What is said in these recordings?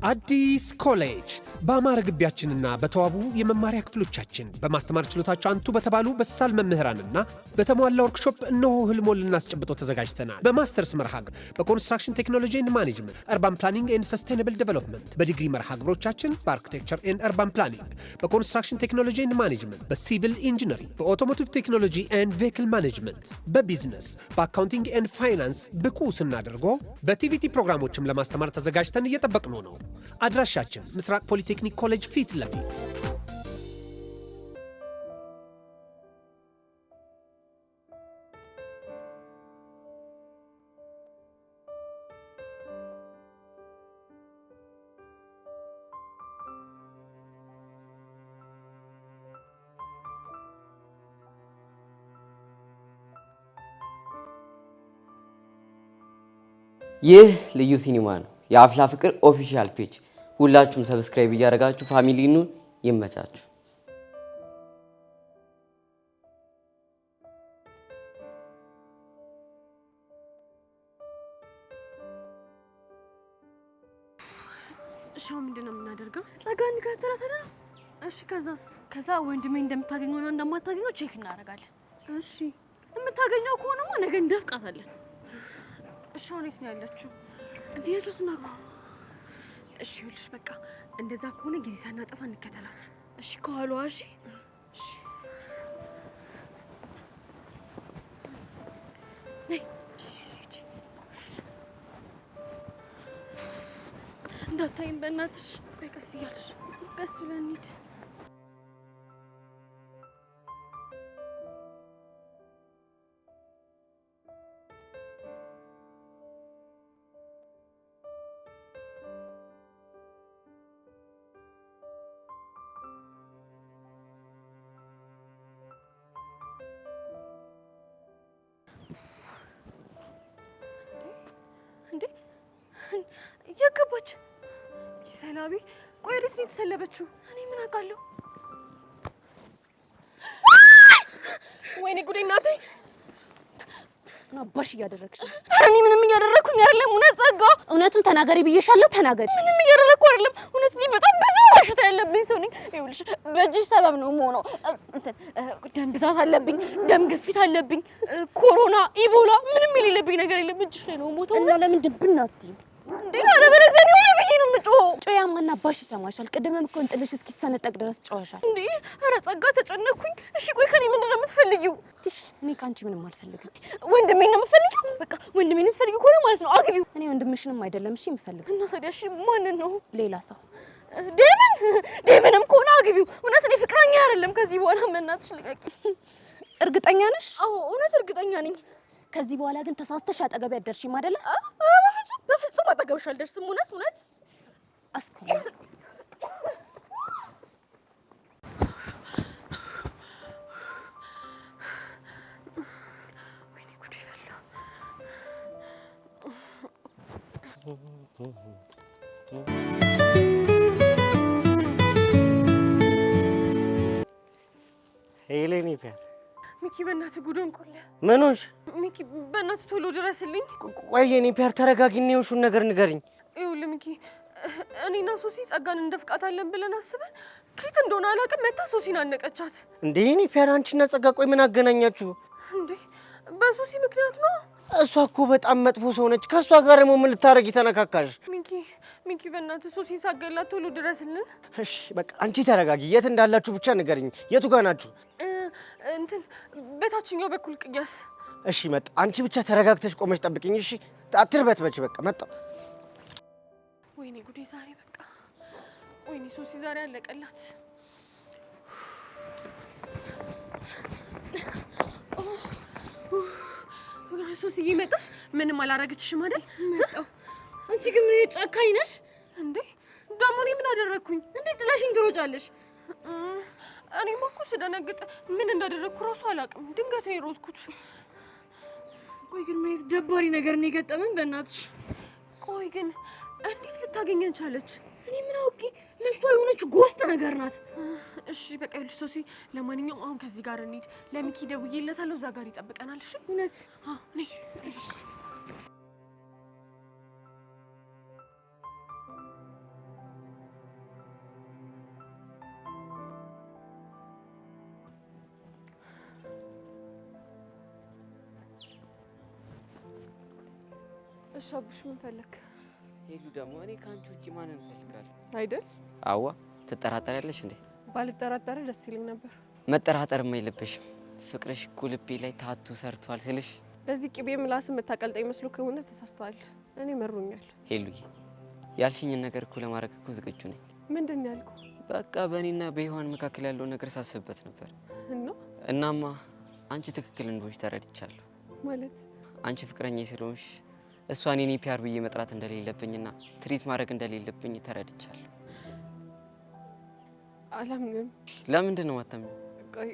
አዲስ ኮሌጅ በአማረ ግቢያችንና በተዋቡ የመማሪያ ክፍሎቻችን በማስተማር ችሎታቸው አንቱ በተባሉ በሳል መምህራንና በተሟላ ወርክሾፕ እነሆ ህልሞን ልናስጨብጦ ተዘጋጅተናል። በማስተርስ መርሃ ግብር በኮንስትራክሽን ቴክኖሎጂ ኤንድ ማኔጅመንት፣ አርባን ፕላኒንግ ኤንድ ሰስቴናብል ዴቨሎፕመንት፣ በዲግሪ መርሃ ግብሮቻችን በአርኪቴክቸር ኤንድ አርባን ፕላኒንግ፣ በኮንስትራክሽን ቴክኖሎጂ ኤንድ ማኔጅመንት፣ በሲቪል ኢንጂነሪንግ፣ በኦቶሞቲቭ ቴክኖሎጂ ኤንድ ቬሂክል ማኔጅመንት፣ በቢዝነስ፣ በአካውንቲንግ ኤንድ ፋይናንስ ብቁ ስናደርጎ በቲቪቲ ፕሮግራሞችም ለማስተማር ተዘጋጅተን እየጠበቅነው ነው። አድራሻችን ምስራቅ ፖሊቴክኒክ ኮሌጅ ፊት ለፊት። ይህ ልዩ ሲኒማ ነው። የአፍላ ፍቅር ኦፊሻል ፔጅ ሁላችሁም ሰብስክራይብ እያደረጋችሁ ፋሚሊ ኑን። ይመቻችሁ። ሻው ምንድነው የምናደርገው? ጸጋን ከተራተራ። እሺ ከዛ ወንድሜ እንደምታገኘውና እንደማታገኘው ቼክ እናደርጋለን። እሺ የምታገኘው ከሆነማ ነገ እንደፍቃታለን። እሺ አሁን የት ነው ያለችው? እንዴትስና እሺ ይኸውልሽ በቃ እንደዛ ከሆነ ጊዜ ሳናጠፋ እንከተላት። እሺ ከኋሏ። እሺ ነይ። እሺ እንዳታይም በእናትሽ። ቆይ ቀስ እያልሽ ቀስ ብለን እንሂድ። የገባች ሰላቢ። ቆይ ወዴት ነው የተሰለበችው? እኔ ምን አውቃለሁ? ወይኔ ጉዴ እናቴ! አባሽ እያደረግሽ ነው? ኧረ እኔ ምንም እያደረኩኝ አይደለም። እውነት ጸጋ፣ እውነቱን ተናገሪ ብዬሻለሁ። ተናገሪ። ምንም እያደረኩ አይደለም። እውነት እኔ በጣም ብዙ በሽታ ያለብኝ ሰው ነኝ። ይኸውልሽ በእጅሽ ሰበብ ነው የምሆነው። ደም ብዛት አለብኝ፣ ደም ግፊት አለብኝ፣ ኮሮና፣ ኢቦላ፣ ምንም የሌለብኝ ነገር የለም። እጅሽ ላይ ነው ሞተው። እና ለምን ድብና አትይም እንዴ? አለበለዚያ ነው ወይ ብዬሽ ነው የምጮኸው። ጮያማና አባሽ ይሰማሻል። ቅድምም እኮ እንጥልሽ እስኪሰነጠቅ ድረስ ጮኸሻል። እንዴ ኧረ ጸጋ ተጨነኩኝ። እሺ ቆይ ከኔ ምንድን ነው የምትፈልጊው? ትሽ እኔ ካንቺ ምንም አልፈልግም። ወንድሜን ነው የምትፈልጊው? በቃ ወንድሜን የምትፈልጊው ከሆነ ማለት ነው አግቢው። እኔ ወንድምሽንም አይደለም እሺ የምፈልገው። እና ታዲያ እሺ ማንን ነው? ሌላ ሰው። ዴምንም ከሆነ አግቢው። እውነት እኔ ፍቅረኛ አይደለም ከዚህ በኋላ። በእናትሽ ልቀቂ። እርግጠኛ ነሽ? አዎ እውነት እርግጠኛ ነኝ። ከዚህ በኋላ ግን ተሳስተሽ አጠገቤ አትደርሺም አይደለ? በፍጹም አጠገብሽ አልደርስም። እውነት አስኮላ ወይኔ ጉዴ ፈላ። ሄሌኒ ፒያር ሚኪ በእናትህ ጉዶን ቆለ። ምን ሆንሽ? ሚኪ በእናትህ ቶሎ ድረስልኝ። ቆይ የኔ ፒያር ተረጋጊና የሆንሽውን ነገር ንገሪኝ። ይኸውልህ ሚኪ እኔና ሶሲ ጸጋን እንደፍቃታለን ብለን አስበን ከየት እንደሆነ አላውቅም መታ ሶሲን አነቀቻት። እንዴ የኔ ፒያር አንቺና ጸጋ ቆይ ምን አገናኛችሁ? እንዴ በሶሲ ምክንያት ነው። እሷ እኮ በጣም መጥፎ ሰው ነች። ከእሷ ጋር ደግሞ ምን ልታረጊ ተነካካሽ? ሚኪ በእናትህ ሶሲን ሳገላት ቶሎ ድረስልን። እሺ በቃ አንቺ ተረጋጊ። የት እንዳላችሁ ብቻ ንገሪኝ። የቱ ጋር ናችሁ? እንትን በታችኛው በኩል ቅያስ። እሺ መጣ። አንቺ ብቻ ተረጋግተሽ ቆመሽ ጠብቂኝ። እሺ አትርበትበች። በቃ መጣ። ወይኔ ጉዴ ዛሬ በቃ ወይኔ ሶሲ ዛሬ አለቀላት። ሶሲዬ መጣሽ? ምንም አላረገችሽም አይደል? መጣሁ። አንቺ ግን ምን ጨካኝ ነሽ እንዴ? ደግሞ እኔ ምን አደረግኩኝ? እንዴ ጥለሽኝ ትሮጫለሽ? እኔማ እኮ ስደነግጥ ምን እንዳደረግኩ እራሱ አላውቅም። ድንገት ነው የሮጥኩት። ቆይ ግን ምን ደባሪ ነገር ነው የገጠመን? በእናትሽ ቆይ ግን እንዴት ልታገኘን ቻለች? እኔ ምን አውቄ። ልጅቷ የሆነች ጎስት ነገር ናት። እሺ በቃ ይኸውልሽ ሶሲ፣ ለማንኛውም አሁን ከዚህ ጋር እንሂድ። ለሚኪ ደውዬለታለሁ፣ እዛ ጋር ይጠብቀናል። እሺ እውነት? እሺ እሺ አቡሽ ምን ፈለክ? ሄሉ ደግሞ እኔ ካንቺ ውጪ ማንን እፈልጋለሁ? አይደል? አዋ ትጠራጠሪያለሽ እንዴ? ባልጠራጠር ደስ ይለኝ ነበር። መጠራጠርም የለብሽም። ፍቅርሽ እኮ ልቤ ላይ ታቱ ሰርቷል ስልሽ በዚህ ቅቤ ምላስ የምታቀልጠኝ መስሎ ከሆነ ተሳስተዋል። እኔ መሮኛል። ሄሉዬ ያልሽኝን ነገር እኮ ለማድረግ እኮ ዝግጁ ነኝ። ምንድን ነው ያልኩ? በቃ በእኔና በሔዋን መካከል ያለውን ነገር ሳስብበት ነበር። እናማ አንቺ ትክክል እንደሆንሽ ተረድቻለሁ። ማለት አንቺ ፍቅረኛ ስለሆንሽ እሷን የኔ ፒያር ብዬ መጥራት እንደሌለብኝና ትሪት ማድረግ እንደሌለብኝ ተረድቻለሁ። አላምንም። ለምንድን ነው የማታምኚው? ቆይ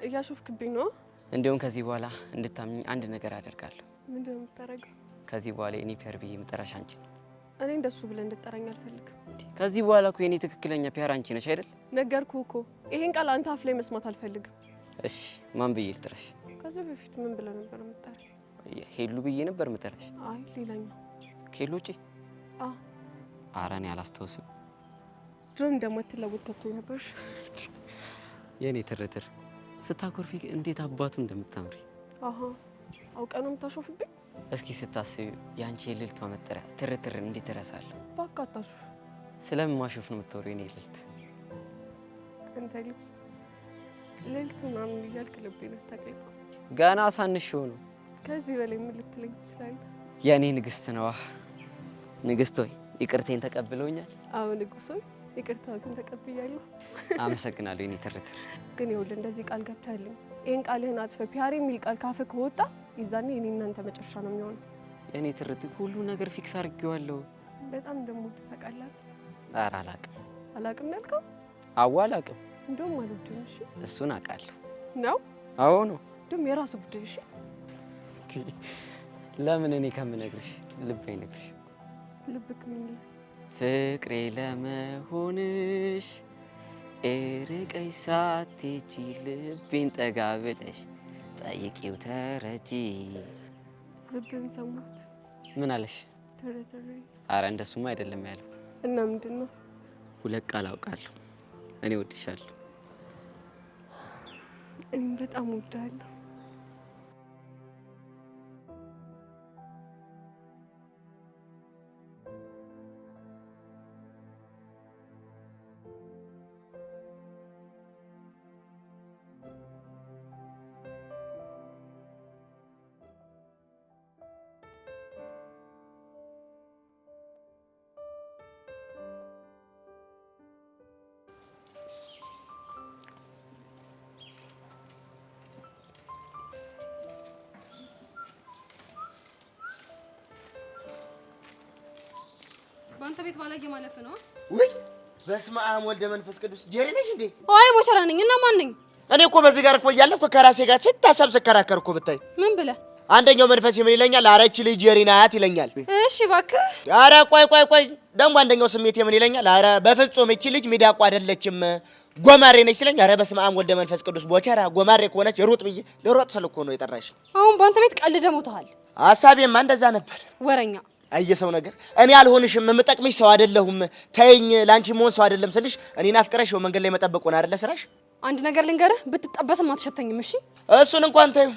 እያሾፍክብኝ ነው? እንዲሁም ከዚህ በኋላ እንድታምኚኝ አንድ ነገር አደርጋለሁ። ምንድን ነው የምታደርገው? ከዚህ በኋላ የኔ ፒያር ብዬ የምጠራሽ አንቺ ነው። እኔ እንደሱ ብለህ እንድጠራኝ አልፈልግም። ከዚህ በኋላ እኮ የኔ ትክክለኛ ፒያር አንቺ ነሽ አይደል? ነገርኩህ እኮ ይሄን ቃል አንተ አፍ ላይ መስማት አልፈልግም። እሺ ማን ብዬ ልጥራሽ? ከዚህ በፊት ምን ብለህ ነበር የምጠራኝ? ሄሉ ብዬ ነበር የምጠራሽ። አይ ሌላኛው ከሄሉ ውጪ? አዎ። ኧረ እኔ አላስታውስም። ድሮም እንደማትለወጥ ገብቶኝ ነበር። የኔ ትርትር ስታኮርፊ እንዴት አባቱ እንደምታምሪ። አሃ አውቀህ ነው የምታሾፍብኝ? እስኪ ስታስቢ የአንቺ የልልቷ መጠሪያ ትርትር እንዴት እረሳለሁ? እባክህ አታሾፍ። ስለምን ማሾፍ ነው የምታወሪው? የኔ ልልት አንተ ልጅ ልልት ምናምን እያልክ ልቤን አታውቅም። ገና ሳንሽው ነው። ከዚህ በላይ ምን ልትለኝ ትችላለህ? የኔ ንግስት ነዋ። ንግስት ሆይ ይቅርቴን ተቀብለውኛል? አዎ ንጉስ ሆይ ይቅርታውን ተቀብያለሁ። አመሰግናለሁ የኔ ትርትር። ግን ይኸውልህ እንደዚህ ቃል ገብተህልኝ ይሄን ቃልህን አጥፈህ ፒያር የሚል ቃል ካፍህ ከወጣ ይዛኔ እኔ እናንተ መጨረሻ ነው የሚሆነው። የኔ ትርትር ሁሉ ነገር ፊክስ አድርጌዋለሁ። በጣም እንደምወድ ታውቃለህ? ኧረ አላቅም። አላቅም ያልከው? አዎ አላቅም። እንደውም አልወድም። እሺ እሱን አውቃለሁ። ነው? አዎ ነው። እንደውም የራስህ ጉዳይ። እሺ ለምን እኔ ከምነግርሽ ልብ አይነግርሽ? ልብክ ምን ይላል? ፍቅሬ ለመሆንሽ እርቀሽ ሳትሄጂ ልቤን ጠጋ ብለሽ ጠይቂው ተረጂ። ልብን ሰማሁት። ምን አለሽ? ተረተረ። አረ እንደሱማ አይደለም ያለው። እና ምንድን ነው? ሁለት ቃል አውቃለሁ። እኔ እወድሻለሁ። እኔም በጣም እወድሃለሁ። ባንተ ቤት ባላየ ማለፍ ነው። ወይ በስመ አብ ወልደ መንፈስ ቅዱስ። ጀሪ ነሽ እንዴ? አይ ቦቸራ ነኝ። እና ማን ነኝ? እኔ እኮ በዚህ ጋር እኮ እያለሁ ከራሴ ጋር ስታሰብ ስከራከር እኮ ብታይ። ምን ብለህ? አንደኛው መንፈስ ምን ይለኛል? አረች ልጅ ጀሪ ናት ይለኛል። እሺ እባክህ። አረ ቆይ ደግሞ አንደኛው ስሜት ምን ይለኛል? አረ በፍጹም እቺ ልጅ ሚዳቋ አይደለችም ጎማሬ ነች ሲለኝ፣ አረ በስመ አብ ወልደ መንፈስ ቅዱስ። ቦቸራ ጎማሬ ከሆነች ሩጥ ብዬ ልሮጥ ስል እኮ ነው የጠራሽ። አሁን ባንተ ቤት ቀልደህ ሞተሃል። ሐሳቤማ እንደዛ ነበር። ወረኛ አየሰው ነገር እኔ አልሆንሽም፣ የምጠቅምሽ ሰው አይደለሁም፣ ተይኝ፣ ላንቺ መሆን ሰው አይደለም ስልሽ እኔን አፍቅረሽ ነው መንገድ ላይ መጠበቅ ሆነ አይደለ ስራሽ? አንድ ነገር ልንገርህ፣ ብትጠበስም አትሸተኝም። እሺ እሱን እንኳን ተይው፣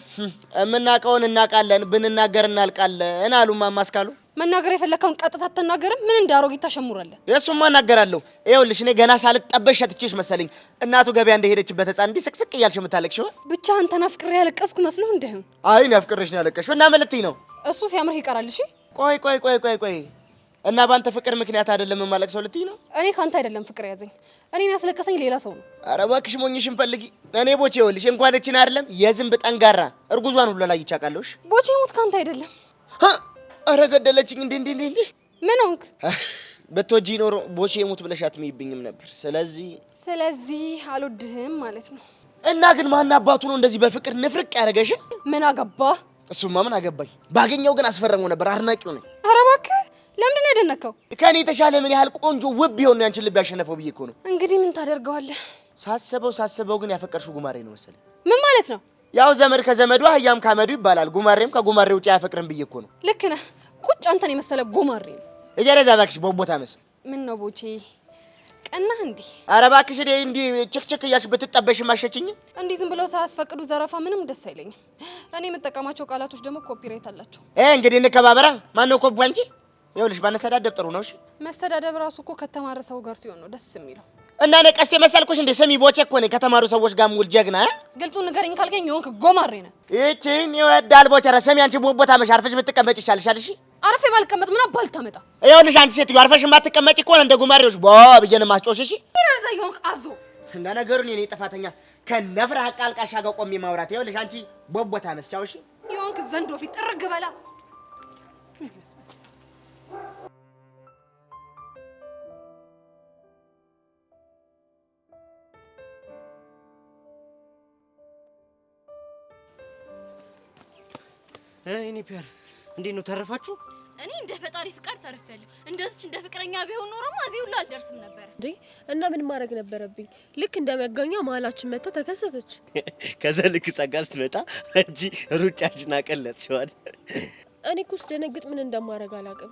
የምናውቀውን እናውቃለን፣ ብንናገር እናልቃለን አሉ እማማ አስካሉ። መናገር የፈለከውን ቀጥታ አትናገርም? ምን እንዳሮጊት ታሸሙራለህ? የእሱማ እናገራለሁ። ይኸውልሽ እኔ ገና ሳልጠበሽ ሸትቼሽ መሰለኝ እናቱ ገበያ እንደሄደችበት ሕፃን እንዲህ ስቅስቅ እያልሽ የምታለቅሽው። ብቻ አንተን አፍቅሬ ያለቀስኩ መስሎህ እንደሆነ። አይ እኔ አፍቅሬሽ ነው ያለቀሽው እና መልእክትኝ ነው። እሱ ሲያምርህ ይቀራል። እሺ ቆይ እና ባንተ ፍቅር ምክንያት አይደለም የማለቅሰው ልትይ ነው? እኔ ካንተ አይደለም ፍቅር ያዘኝ፣ እኔን ያስለቀሰኝ ሌላ ሰው ነው። ኧረ እባክሽ ሞኝሽን ፈልጊ። እኔ ቦቼ ይኸውልሽ እንኳን እችን አይደለም የዝንብ ጠንጋራ እርጉዟን ሁሉ ላይ ይቻቃለሽ። ቦቼ ሙት ካንተ አይደለም። ኧረ ገደለችኝ። እንዴ ምን ሆንክ? ብትወጂ ኖሮ ቦቼ ሙት ብለሽ አትምይብኝም ነበር። ስለዚህ አልወድህም ማለት ነው። እና ግን ማን አባቱ ነው እንደዚህ በፍቅር ንፍርቅ ያደረገሽ? ምን አገባ? እሱማ ምን አገባኝ። ባገኘው ግን አስፈረመው ነበር። አድናቂው ነኝ። ኧረ እባክህ ለምንድን ነው የደነከው? ከኔ የተሻለ ምን ያህል ቆንጆ ውብ ቢሆን ነው ያንቺን ልብ ያሸነፈው ብዬ እኮ ነው። እንግዲህ ምን ታደርገዋለህ? ሳስበው ግን ያፈቀርሽው ጉማሬ ነው መሰለኝ። ምን ማለት ነው? ያው ዘመድ ከዘመዱ አህያም ካመዱ ይባላል። ጉማሬም ከጉማሬ ውጭ አያፈቅርም ብዬ እኮ ነው። ልክ ነህ። ቁጭ አንተን የመሰለ ጉማሬ ነው። እጀረዛ እባክሽ ቦቦታ መስ ምን ነው ቦቼ ቀናህ እንዴ? ኧረ እባክሽ እንዴ ችክችክ እያልሽ ብትጠበሽ ማሸችኝ። እንዲህ ዝም ብለው ሳያስፈቅዱ ዘረፋ ምንም ደስ አይለኝም። እኔ የምጠቀማቸው ቃላቶች ደግሞ ኮፒራይት አላቸው። እንግዲህ እንከባበራ። ማነው ኮፒ አንቺ? ይኸውልሽ ባነሰዳደብ ጥሩ ነው። እሺ መሰዳደብ ራሱ እኮ ከተማረ ሰው ጋር ሲሆን ነው ደስ የሚለው። እና እኔ ቀስቴ መሰልኩሽ እንዴ? ስሚ ቦቼ እኮ ነኝ ከተማሩ ሰዎች ጋር ሙል ጀግና። ግልጹን ንገረኝ ካልከኝ የሆንክ ጎማሬ ነህ። እቺን ይወዳል ቦቸራ። ስሚ አንቺ ቦታ መሽ አርፈሽ ብትቀመጭ ይሻልሻል። እሺ አርፌ ባልቀመጥ ምን አባል ታመጣ? ይኸውልሽ አንቺ ሴትዮ አርፈሽ የማትቀመጪ ከሆነ እንደ ጉማሬዎች ቦ ብዬሽ ማስጮሽ። እሺ ይረዛ የሆንክ አዞ። እና ነገሩን እኔ ጥፋተኛ ከነፍራ ቃልቃሻ ጋር ቆሜ ማውራት። ይኸውልሽ አንቺ ቦታ መስቻው። እሺ የሆንክ ዘንዶ ፊት ጥርግ በላ። እኔ ፒያር እንዴት ነው ተረፋችሁ? እኔ እንደ ፈጣሪ ፍቃድ ተርፌያለሁ። እንደዚች እንደ ፍቅረኛ ቢሆን ኖሮማ እዚህ ሁሉ አልደርስም ነበር። እንዴ እና ምን ማድረግ ነበረብኝ? ልክ እንደ መጋኛ መሀላችን መታ ተከሰተች። ከዛ ልክ ጸጋ ስትመጣ እንጂ ሩጫችን አቀለጥሽዋል። እኔ እኮ ስደነግጥ ምን እንደማደርግ አላውቅም።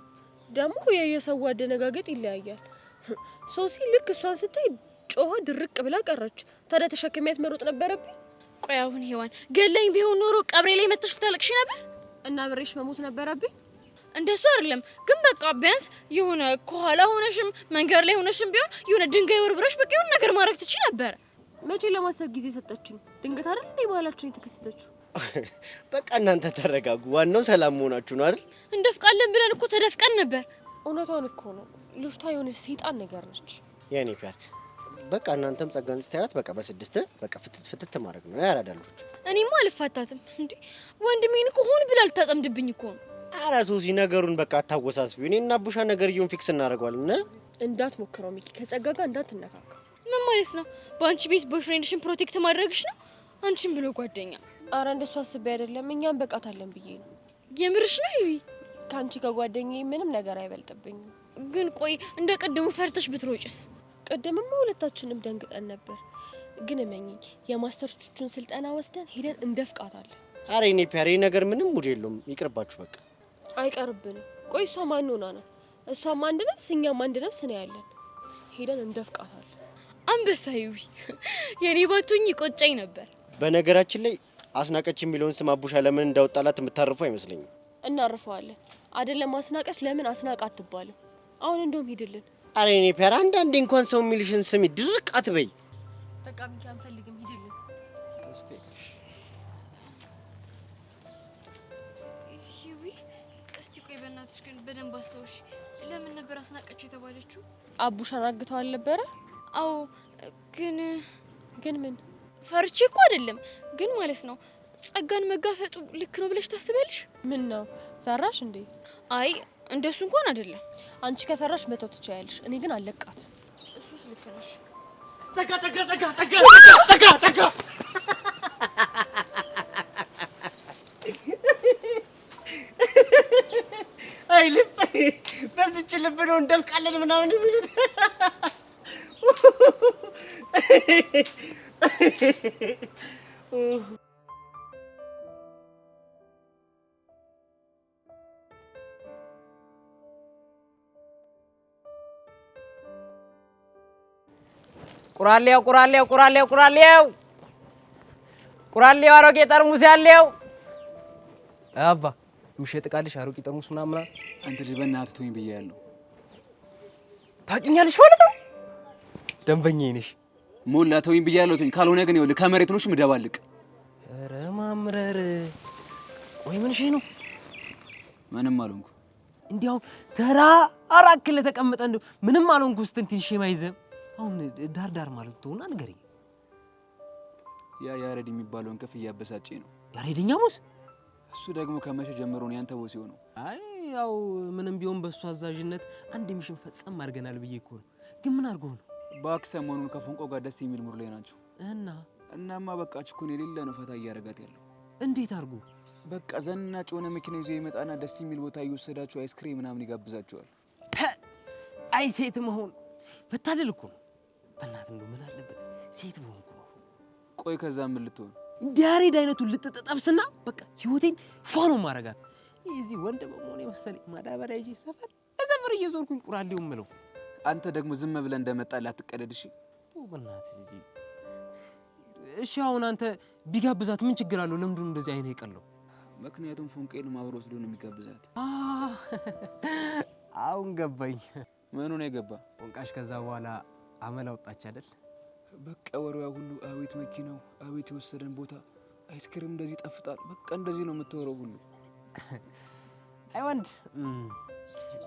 ደግሞ የሰው አደነጋገጥ ይለያያል። ሶሲ ልክ እሷን ስታይ ጮኸ ድርቅ ብላ ቀረች። ታዲያ ተሸክሚያት መሮጥ ነበረብኝ? ቆይ አሁን ሔዋን ገለኝ ቢሆን ኖሮ ቀብሬ ላይ መተሽ ታለቅሽ ነበር እና ብሬሽ መሞት ነበረብኝ? እንደሱ አይደለም ግን በቃ ቢያንስ የሆነ ከኋላ ሆነሽም መንገድ ላይ ሆነሽም ቢሆን የሆነ ድንጋይ ወርብረሽ በቃ የሆነ ነገር ማድረግ ትችይ ነበር። መቼ ለማሰብ ጊዜ ሰጠችኝ? ድንገት አይደል እንዴ ባህላችን የተከሰተችው? በቃ እናንተ ተረጋጉ። ዋናው ሰላም መሆናችሁ ነው አይደል? እንደፍቃለን ብለን እኮ ተደፍቀን ነበር። እውነቷን እኮ ነው። ልጅቷ የሆነ ሰይጣን ነገር ነች። የኔ ፒያር በቃ እናንተም ጸጋን ስታያት በቃ በስድስት በቃ ፍትት ማድረግ ነው ያራዳሉት። እኔማ አልፋታትም እንዴ ወንድሜን እኮ ሆን ብላ ልታጠምድብኝ እኮ ነው። ኧረ ሶሲ ነገሩን በቃ አታወሳስቢው። እኔና ቡሻ ነገርየውን ፊክስ እናደርገዋለን። እንዳትሞክረው ሚኪ፣ ከጸጋ ጋር እንዳትነካካ። ምን ማለት ነው? በአንቺ ቤት ቦይፍሬንድሽን ፕሮቴክት ማድረግሽ ነው? አንቺን ብሎ ጓደኛ። አረ እንደሱ አስቤ አይደለም፣ እኛም በቃታለን ብዬ ነው። የምርሽ ነው? ይዊ ከአንቺ ከጓደኛዬ ምንም ነገር አይበልጥብኝም። ግን ቆይ እንደ ቅድሙ ፈርተሽ ብትሮጭስ? ቅድምማ ሁለታችንም ደንግጠን ነበር። ግን እመኚኝ የማስተርቾቹን ስልጠና ወስደን ሄደን እንደፍቃታለን። አረ እኔ ፒያር ነገር ምንም ሙድ የለውም፣ ይቅርባችሁ በቃ። አይቀርብንም። ቆይ እሷ ማን ሆና ነው? እሷም አንድ ነፍስ እኛም አንድ ነፍስ ነው ያለን። ሄደን እንደፍቃታለን። አንበሳ ይዊ የኔ ባቱኝ ቆጨኝ ነበር። በነገራችን ላይ አስናቀች የሚለውን ስም አቡሻ ለምን እንዳወጣላት የምታርፈው አይመስለኝም። እናርፈዋለን አይደለም። አስናቀች ለምን አስናቃ አትባልም? አሁን እንደውም ሂድልን። አረ እኔ ፒያር አንዳንዴ እንኳን ሰው የሚልሽን ስሚ ድርቅ አትበይ። በቃ ሚኪ አንፈልግም፣ ሂድልን። ይዊ እስቲ ቆይ በእናትሽ ግን በደንብ አስታውሽ። ለምን ነበር አስናቀች የተባለችው? አቡሻን አግተዋል ነበረ? አዎ ግን ምን ፈርቼ እኮ አይደለም ግን ማለት ነው ጸጋን መጋፈጡ ልክ ነው ብለሽ ታስበልሽ? ምን ነው ፈራሽ እንዴ? አይ እንደሱ እንኳን አይደለም። አንቺ ከፈራሽ መተው ትችያለሽ፣ እኔ ግን አለቃት። እሱስ ልክ ነሽ። ጸጋ አይ ልብ በዚች ልብ ነው እንደፍቃለን ምናምን የሚሉት። ቁራሌው አሮጌ ጠርሙስ ያለው አባ ምሽጥ ቃልሽ አሮጌ ጠርሙስ ምናምን። አንተ ልጅ በእናትህ ተወኝ ብያለሁ። ታውቂኛለሽ ማለት ነው? ደንበኛዬ ነሽ። ሞላ ተወኝ ብያለሁ። ተወኝ ካልሆነ ግን ይኸውልህ ከመሬት ነው ምደባልቅ። ኧረ ማምረር ቆይ ምን ሺ ነው? ምንም አልሆንኩ። እንዲያው ተራ አራክለ ተቀመጠ እንደው ምንም አልሆንኩ ስትል ትንሽ የማይዘም አሁን ዳር ማለት ተውና ንገረኝ። ያ ያሬድ የሚባለውን ከፍ እያበሳጨኝ ነው። ያሬድኛ ሙስ እሱ ደግሞ ከመቼ ጀምሮ ነው ያንተ ቦስ የሆነው? አይ ያው ምንም ቢሆን በሱ አዛዥነት አንድ ሚሽን ፈጸም አድርገናል ብዬ እኮ ነው። ግን ምን አድርጎ ነው? እባክህ ሰሞኑን ከፎንቆ ጋር ደስ የሚል ሙድ ላይ ናቸው። እናማ በቃ ችኮን የሌለ ነው ፈታ እያደረጋት ያለው። እንዴት አድርጎ? በቃ ዘናጭ የሆነ መኪና ይዞ ይመጣና ደስ የሚል ቦታ እየወሰዳቸው አይስክሬም ምናምን ይጋብዛቸዋል። አይ ሴት መሆን መታደል እኮ ነው። በእናትህ እንደው ምን አለበት ሴት መሆን እኮ ነው። ቆይ ከዛ ምን ልትሆን? ያሬድ አይነቱን ልጥጠብስና በቃ ህይወቴን ፏ ነው ማረጋት። እዚህ ወንድ በመሆኔ መሰለኝ ማዳበሪያ ይዤ ሰፈር እየዞርኩኝ ቁራሌው ምለው አንተ ደግሞ ዝም ብለህ እንደመጣልህ አትቀደድ። እሺ በእናትህ ልጅ እሺ አሁን አንተ ቢጋብዛት ምን ችግር አለው? ለምንድን ነው እንደዚህ አይኔ የቀለው? ምክንያቱም ፎንቄን ማብሮ ወስዶ ነው የሚጋብዛት። አሁን ገባኝ። ምኑ ነው የገባ? ፎንቃሽ ከዛ በኋላ አመል አወጣች አይደል? በቃ ወሬዋ ሁሉ አቤት መኪናው፣ አቤት የወሰደን ቦታ፣ አይስክሪም እንደዚህ ይጣፍጣል። በቃ እንደዚህ ነው የምትወረው ሁሉ። አይ ወንድ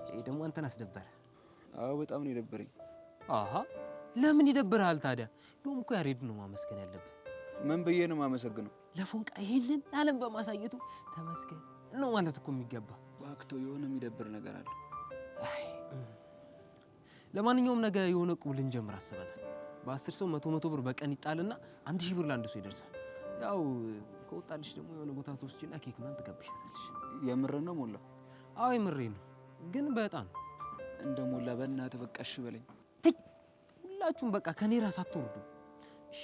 ይሄ ደግሞ አንተን አስደበረ። አዎ በጣም ነው የደበረኝ። አሃ ለምን ይደብርሃል ታዲያ? እንደውም እኮ ያሬድ ነው ማመስገን ያለብህ። ምን ብዬ ነው ማመሰግነው? ለፎንቃ ይሄንን ዓለም በማሳየቱ ተመስገን ነው ማለት እኮ የሚገባ። ባክቶ የሆነ የሚደብር ነገር አለ። ለማንኛውም ነገ የሆነ ቁብ ልንጀምር አስበናል። በ10 ሰው 100 ብር በቀን ይጣልና 1000 ብር ለአንድ ሰው ይደርሳል። ያው ከወጣልሽ ደግሞ የሆነ ቦታ ተወስጂና ኬክ ምናምን ትጋብሻታለሽ። የምርህን ነው ሞላ? አዎ የምሬን ነው፣ ግን በጣም እንደ ሞላ በእናትህ በቃ እሺ በለኝ። ሁላችሁም በቃ ከኔ ራስ አትወርዱ እሺ?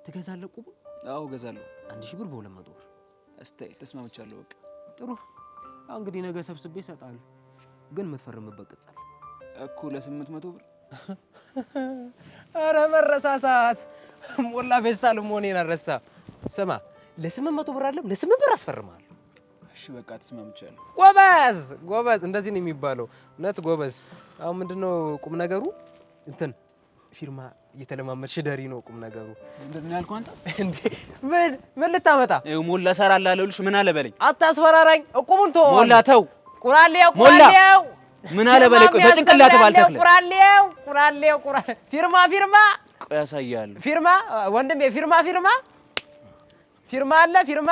ትገዛለህ ቁብ? አዎ እገዛለሁ። 1000 ብር በ200 ብር። እስታይ ተስማምቻለሁ። በቃ ጥሩ። አሁን እንግዲህ ነገ ሰብስቤ እሰጥሃለሁ፣ ግን የምትፈርምበት ቅጽል እኮ ለ800 ብር። አረ መረሳሳት ሞላ ፌስታል መሆኔን አረሳ። ስማ ለ800 ብር አይደለም ለ8 ብር አስፈርማለሁ። እሺ በቃ ተስማምቻለሁ። ጎበዝ ጎበዝ፣ እንደዚህ ነው የሚባለው። እውነት ጎበዝ። አሁን ምንድነው ቁም ነገሩ? እንትን ፊርማ እየተለማመድሽ ደሪ ነው ቁም ነገሩ። ምንድን ነው ያልኩህ አንተ? እንዴ ምን ልታመጣ? ይኸው ሞላ እሰራልህ አለሁልሽ። ምን አለ በለኝ። አታስፈራራኝ። እቁቡን ተወው ሞላ ተው። ቁራሌው ሞላ ምን አለ በለኝ። ቆይ በጭንቅላት ባልተክለ ቁራሌው ፊርማ ቆይ ያሳያለሁ። ፊርማ ወንድሜ ፊርማ አለ ፊርማ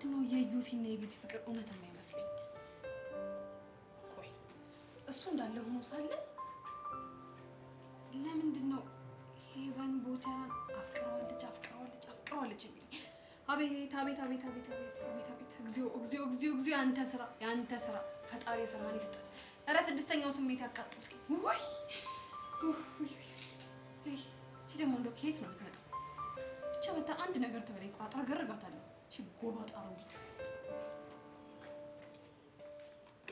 ምንድነው የዩቲና የቤቲ ፍቅር እውነት የማይመስለኝ? ቆይ እሱ እንዳለ ሆኖ ሳለ ለምንድነው ሄቨን ቦቸራን አፍቅረዋለች የሚለኝ? አቤት እግዚኦ ያንተ ስራ ፈጣሪ ስራን ይስጥ። ኧረ 6ኛው ስሜት ያቃጥልከኝ። ወይ እቺ ደግሞ እንደው ከየት ነው የምትመጣው? ብቻ በታ አንድ ነገር ትበለኝ። ቋጥራ ገርጋታለሁ። እሺ ጎባጣ አሮጊት።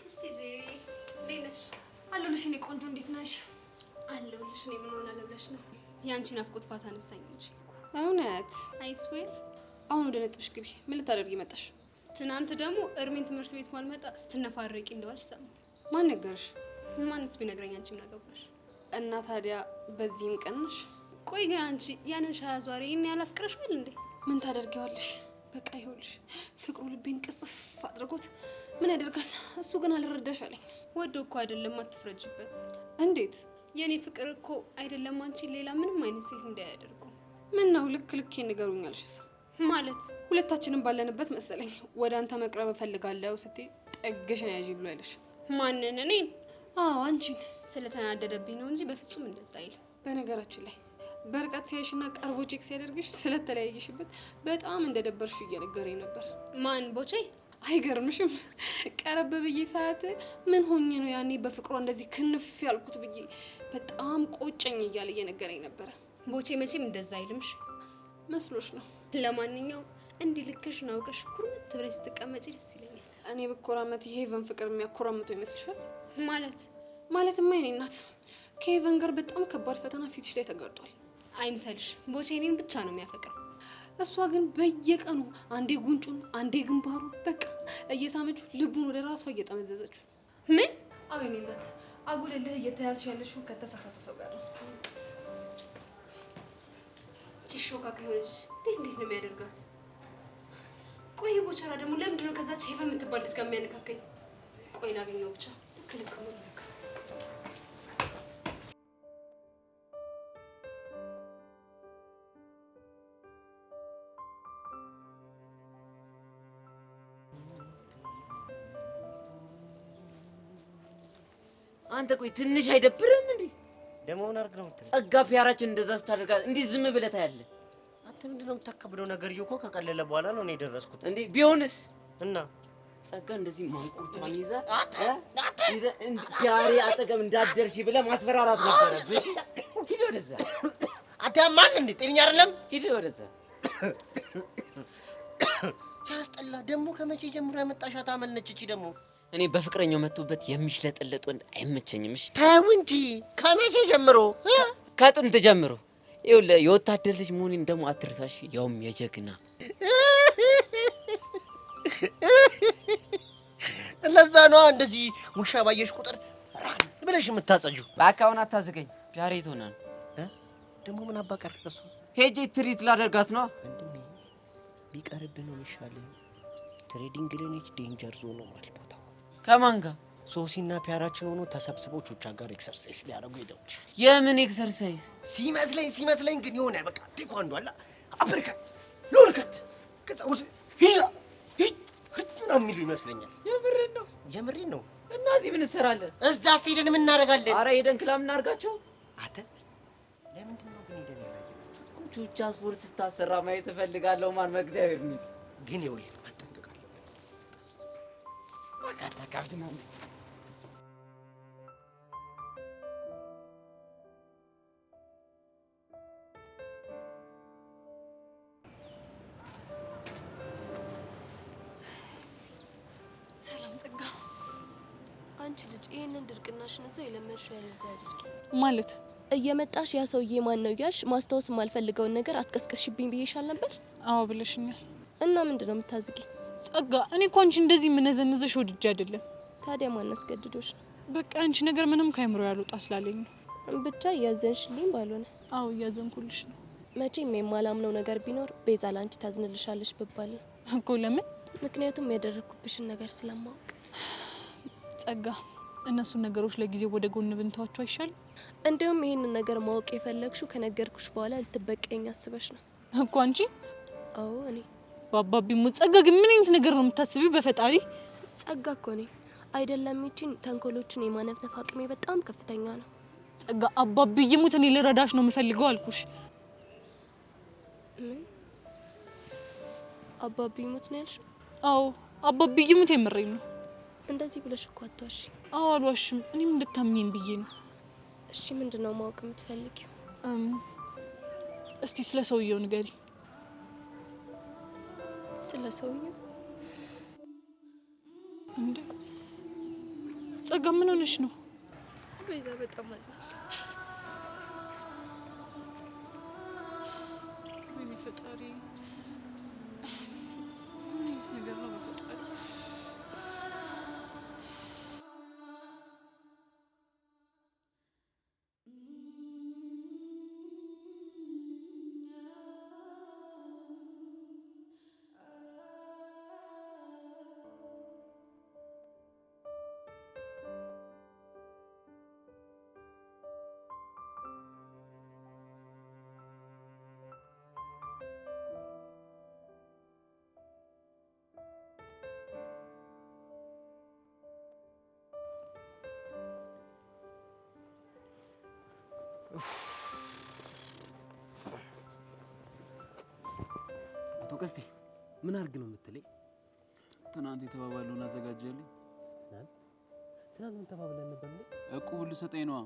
እሺ ጄሪ እንዴት ነሽ? አለሁልሽ የእኔ ቆንጆ፣ እንዴት ነሽ? አለሁልሽ። እኔ ምን ሆናለሁ ብለሽ ነው? ያንቺ ናፍቆት ፋታ አነሳኝ እንጂ። እውነት አይስዌር። አሁን ወደ ነጥብሽ ግቢ። ምን ልታደርጊ መጣሽ? ትናንት ደግሞ እርሜን ትምህርት ቤት ማልመጣ ስትነፋረቂ እንደዋልሽ ሰማሁ። ማን ነገርሽ? ማንስ ቢነግረኝ አንቺ ምን አገባሽ? እና ታዲያ በዚህም ቀን ነሽ? ቆይ ግን አንቺ ያንን ሻይ አዟሪ ይሄን ያህል አፍቅረሽዋል እንዴ? ምን ታደርጊዋለሽ? በቃ ይኸውልሽ ፍቅሩ ልቤን ቅጽፍ አድርጎት ምን ያደርጋል። እሱ ግን አልረዳሽ አለኝ። ወዶ እኮ አይደለም፣ አትፍረጅበት። እንዴት? የኔ ፍቅር እኮ አይደለም አንቺ ሌላ ምንም አይነት ሴት እንዳያደርጉ። ምን ነው ልክ ንገሩኛልሽ? ማለት ሁለታችንም ባለንበት መሰለኝ ወደ አንተ መቅረብ እፈልጋለሁ ስትይ ጠግሽን ያዢ ብሎ ያለሽ። ማንን? እኔን? አዎ አንቺን። ስለተናደደብኝ ነው እንጂ በፍጹም እንደዛ አይልም። በነገራችን ላይ በርቀት ሲያይሽና ቀርቦ ቼክ ሲያደርግሽ ስለተለያየሽበት በጣም እንደደበርሽ እየነገረኝ ነበር። ማን? ቦቼ? አይገርምሽም? ቀረብ ብዬ ሰዓት ምን ሆኜ ነው ያኔ በፍቅሯ እንደዚህ ክንፍ ያልኩት ብዬ በጣም ቆጨኝ እያለ እየነገረኝ ነበረ። ቦቼ መቼም እንደዛ አይልምሽ። መስሎሽ ነው? ለማንኛውም እንዲህ ልክሽን አውቀሽ ኩርምት ብለሽ ስትቀመጪ ደስ ይለኛል። እኔ በኮራመት የሄቨን ፍቅር የሚያኮራምተው ይመስልሻል? ማለትማ የኔ እናት ከሄቨን ጋር በጣም ከባድ ፈተና ፊትሽ ላይ ተጋርጧል። አይምሰልሽ። ቦቼ እኔን ብቻ ነው የሚያፈቅረው። እሷ ግን በየቀኑ አንዴ ጉንጩን አንዴ ግንባሩ በቃ እየሳመችው ልቡን ወደ ራሷ እየጠመዘዘችው። ምን? አዎ የኔ እናት አጉልልህ እየተያዝሽ ያለሽው ከተሳሳተ ሰው ጋር ነው። ሾካካ የሆነች እንዴት ነው የሚያደርጋት? ቆይ ቦቸራ ደግሞ ለምንድን ነው ከዛች ሄቨን የምትባል ልጅ ጋር የሚያነካከኝ? ቆይ ላገኘው ብቻ ክልክ ነው። አንተ ቆይ ትንሽ አይደብርም እንዴ? ደግሞ ምን አድርግ ነው የምትለው? ጸጋ ፒያራችን እንደዛ ስታደርጋት እንዴ ዝም ብለህ ታያለህ? አንተ ምንድነው የምታከብደው? ነገርዬው እኮ ከቀለለ በኋላ ነው እኔ የደረስኩት። እንዴ ቢሆንስ? እና ጸጋ እንደዚህ ማንቁርቷን ይዘህ ፒያሬ አጠገብ እንዳትደርሺ ብለህ ማስፈራራት ነበረብህ። ሂድ ወደዛ። አንተ ማን እንዴ? ጤነኛ አይደለም። ሂድ ወደዛ። ሲያስጠላ ደግሞ ከመቼ ጀምሮ ያመጣሻት አመል ነች እቺ ደግሞ። እኔ በፍቅረኛው መጥቶበት የሚሽለጠለጥ ወንድ አይመቸኝም። እሺ ተው እንጂ። ከመቼ ጀምሮ? ከጥንት ጀምሮ። ይኸውልህ የወታደር ልጅ መሆኔን ደግሞ አትርሳሽ፣ ያውም የጀግና። ለዛ ነው እንደዚህ ውሻ ባየሽ ቁጥር ብለሽ የምታጸጁ። በአካውን አታዝገኝ። ፒያሬ ትሆና ነው ደግሞ ምን አባቀር እሱ ሄጄ ትሪት ላደርጋት ነው። ወንድሜ ቢቀርብ ነው የሚሻለው። ትሬዲንግ ለኔች ዴንጀር ዞን ነው ማለት ቦታው። ከማን ጋር? ሶሲና ፒያራችን ሆኖ ተሰብስበው ቹቻ ጋር ኤክሰርሳይዝ ሊያደርጉ ሄደው። የምን ኤክሰርሳይዝ? ሲመስለኝ ግን የሆነ በቃ ቴኳንዶ አለ አፕሪካት ሎርከት ከዛውት ሂላ ምናምን የሚሉ ይመስለኛል። የምሬን ነው። እና እዚህ ምን እንሰራለን? እዛ ሄደን ምን እናደርጋለን? አረ ሄደን ክላም እናድርጋቸው። አተ ለምንድን ነው ግን ሄደን ያላየናቸው? ቹቻ ስፖርት ስታሰራ ማየት እፈልጋለሁ። ማን በእግዚአብሔር ነው ግን ይኸውልህ መጠንቀቅ አለብን። በቃ ተካፍና ሰላም ጸጋ። አንቺ ልጅ ይሄንን ድርቅናሽን እዛው የለመድሽው ያለበት አድርጊ ማለት እየመጣሽ ያ ሰውዬ ማን ነው እያልሽ ማስታወስ የማልፈልገውን ነገር አትቀስቀስሽብኝ ብዬሻል ነበር። አዎ ብለሽኛል። እና ምንድን ነው የምታዝጊኝ? ጸጋ እኔ እኮ አንቺ እንደዚህ የምነዘንዝሽ ወድጄ አይደለም። ታዲያ ማን አስገድዶሽ ነው? በቃ አንቺ ነገር ምንም ካይምሮ ያልወጣ ስላለኝ ነው። ብቻ እያዘንሽልኝ ባልሆነ። አዎ እያዘንኩልሽ ነው መቼም የማላምነው ነገር ቢኖር ቤዛ ላንቺ ታዝንልሻለች ብባል ነው እኮ። ለምን? ምክንያቱም ያደረግኩብሽን ነገር ስለማወቅ። ጸጋ እነሱን ነገሮች ለጊዜው ወደ ጎን ብንተዋቸው አይሻልም? እንዲሁም ይህንን ነገር ማወቅ የፈለግሽው ከነገርኩሽ በኋላ ልትበቀኝ አስበሽ ነው እኮ አንቺ። አዎ እኔ በአባቢ ሞት። ጸጋ ግን ምን አይነት ነገር ነው የምታስቢው? በፈጣሪ ጸጋ እኮ ነኝ አይደለም። ይቺን ተንኮሎችን የማነፍነፍ አቅሜ በጣም ከፍተኛ ነው። ጸጋ አባቢ ይሙት እኔ ልረዳሽ ነው የምፈልገው አልኩሽ። ምን አባቢ ይሙት ነው ያልሽው? አዎ አባቢ ይሙት የምሬን ነው። እንደዚህ ብለሽ እኮ አትዋሺ። አዎ አልዋሽም። እኔም እንድታምኚኝ ብዬ ነው። እሺ ምንድን ነው ማወቅ የምትፈልጊው? እስቲ ስለ ሰውየው ንገሪ። ስለ ሰውየው? እንዴ ጸጋ ምን ሆነሽ ነው? ቤዛ በጣም አዝናለሁ። ወይኔ ፈጣሪ፣ ምን አይነት ነገር ነው በፈጣሪ? አቶ ቀስቴ ምን አድርግ ነው የምትለኝ? ትናንት የተባባለውን አዘጋጀልኝ። ትናንት ምን ተባብለን ነበር? እቁብ ልሰጠኝ ነዋ።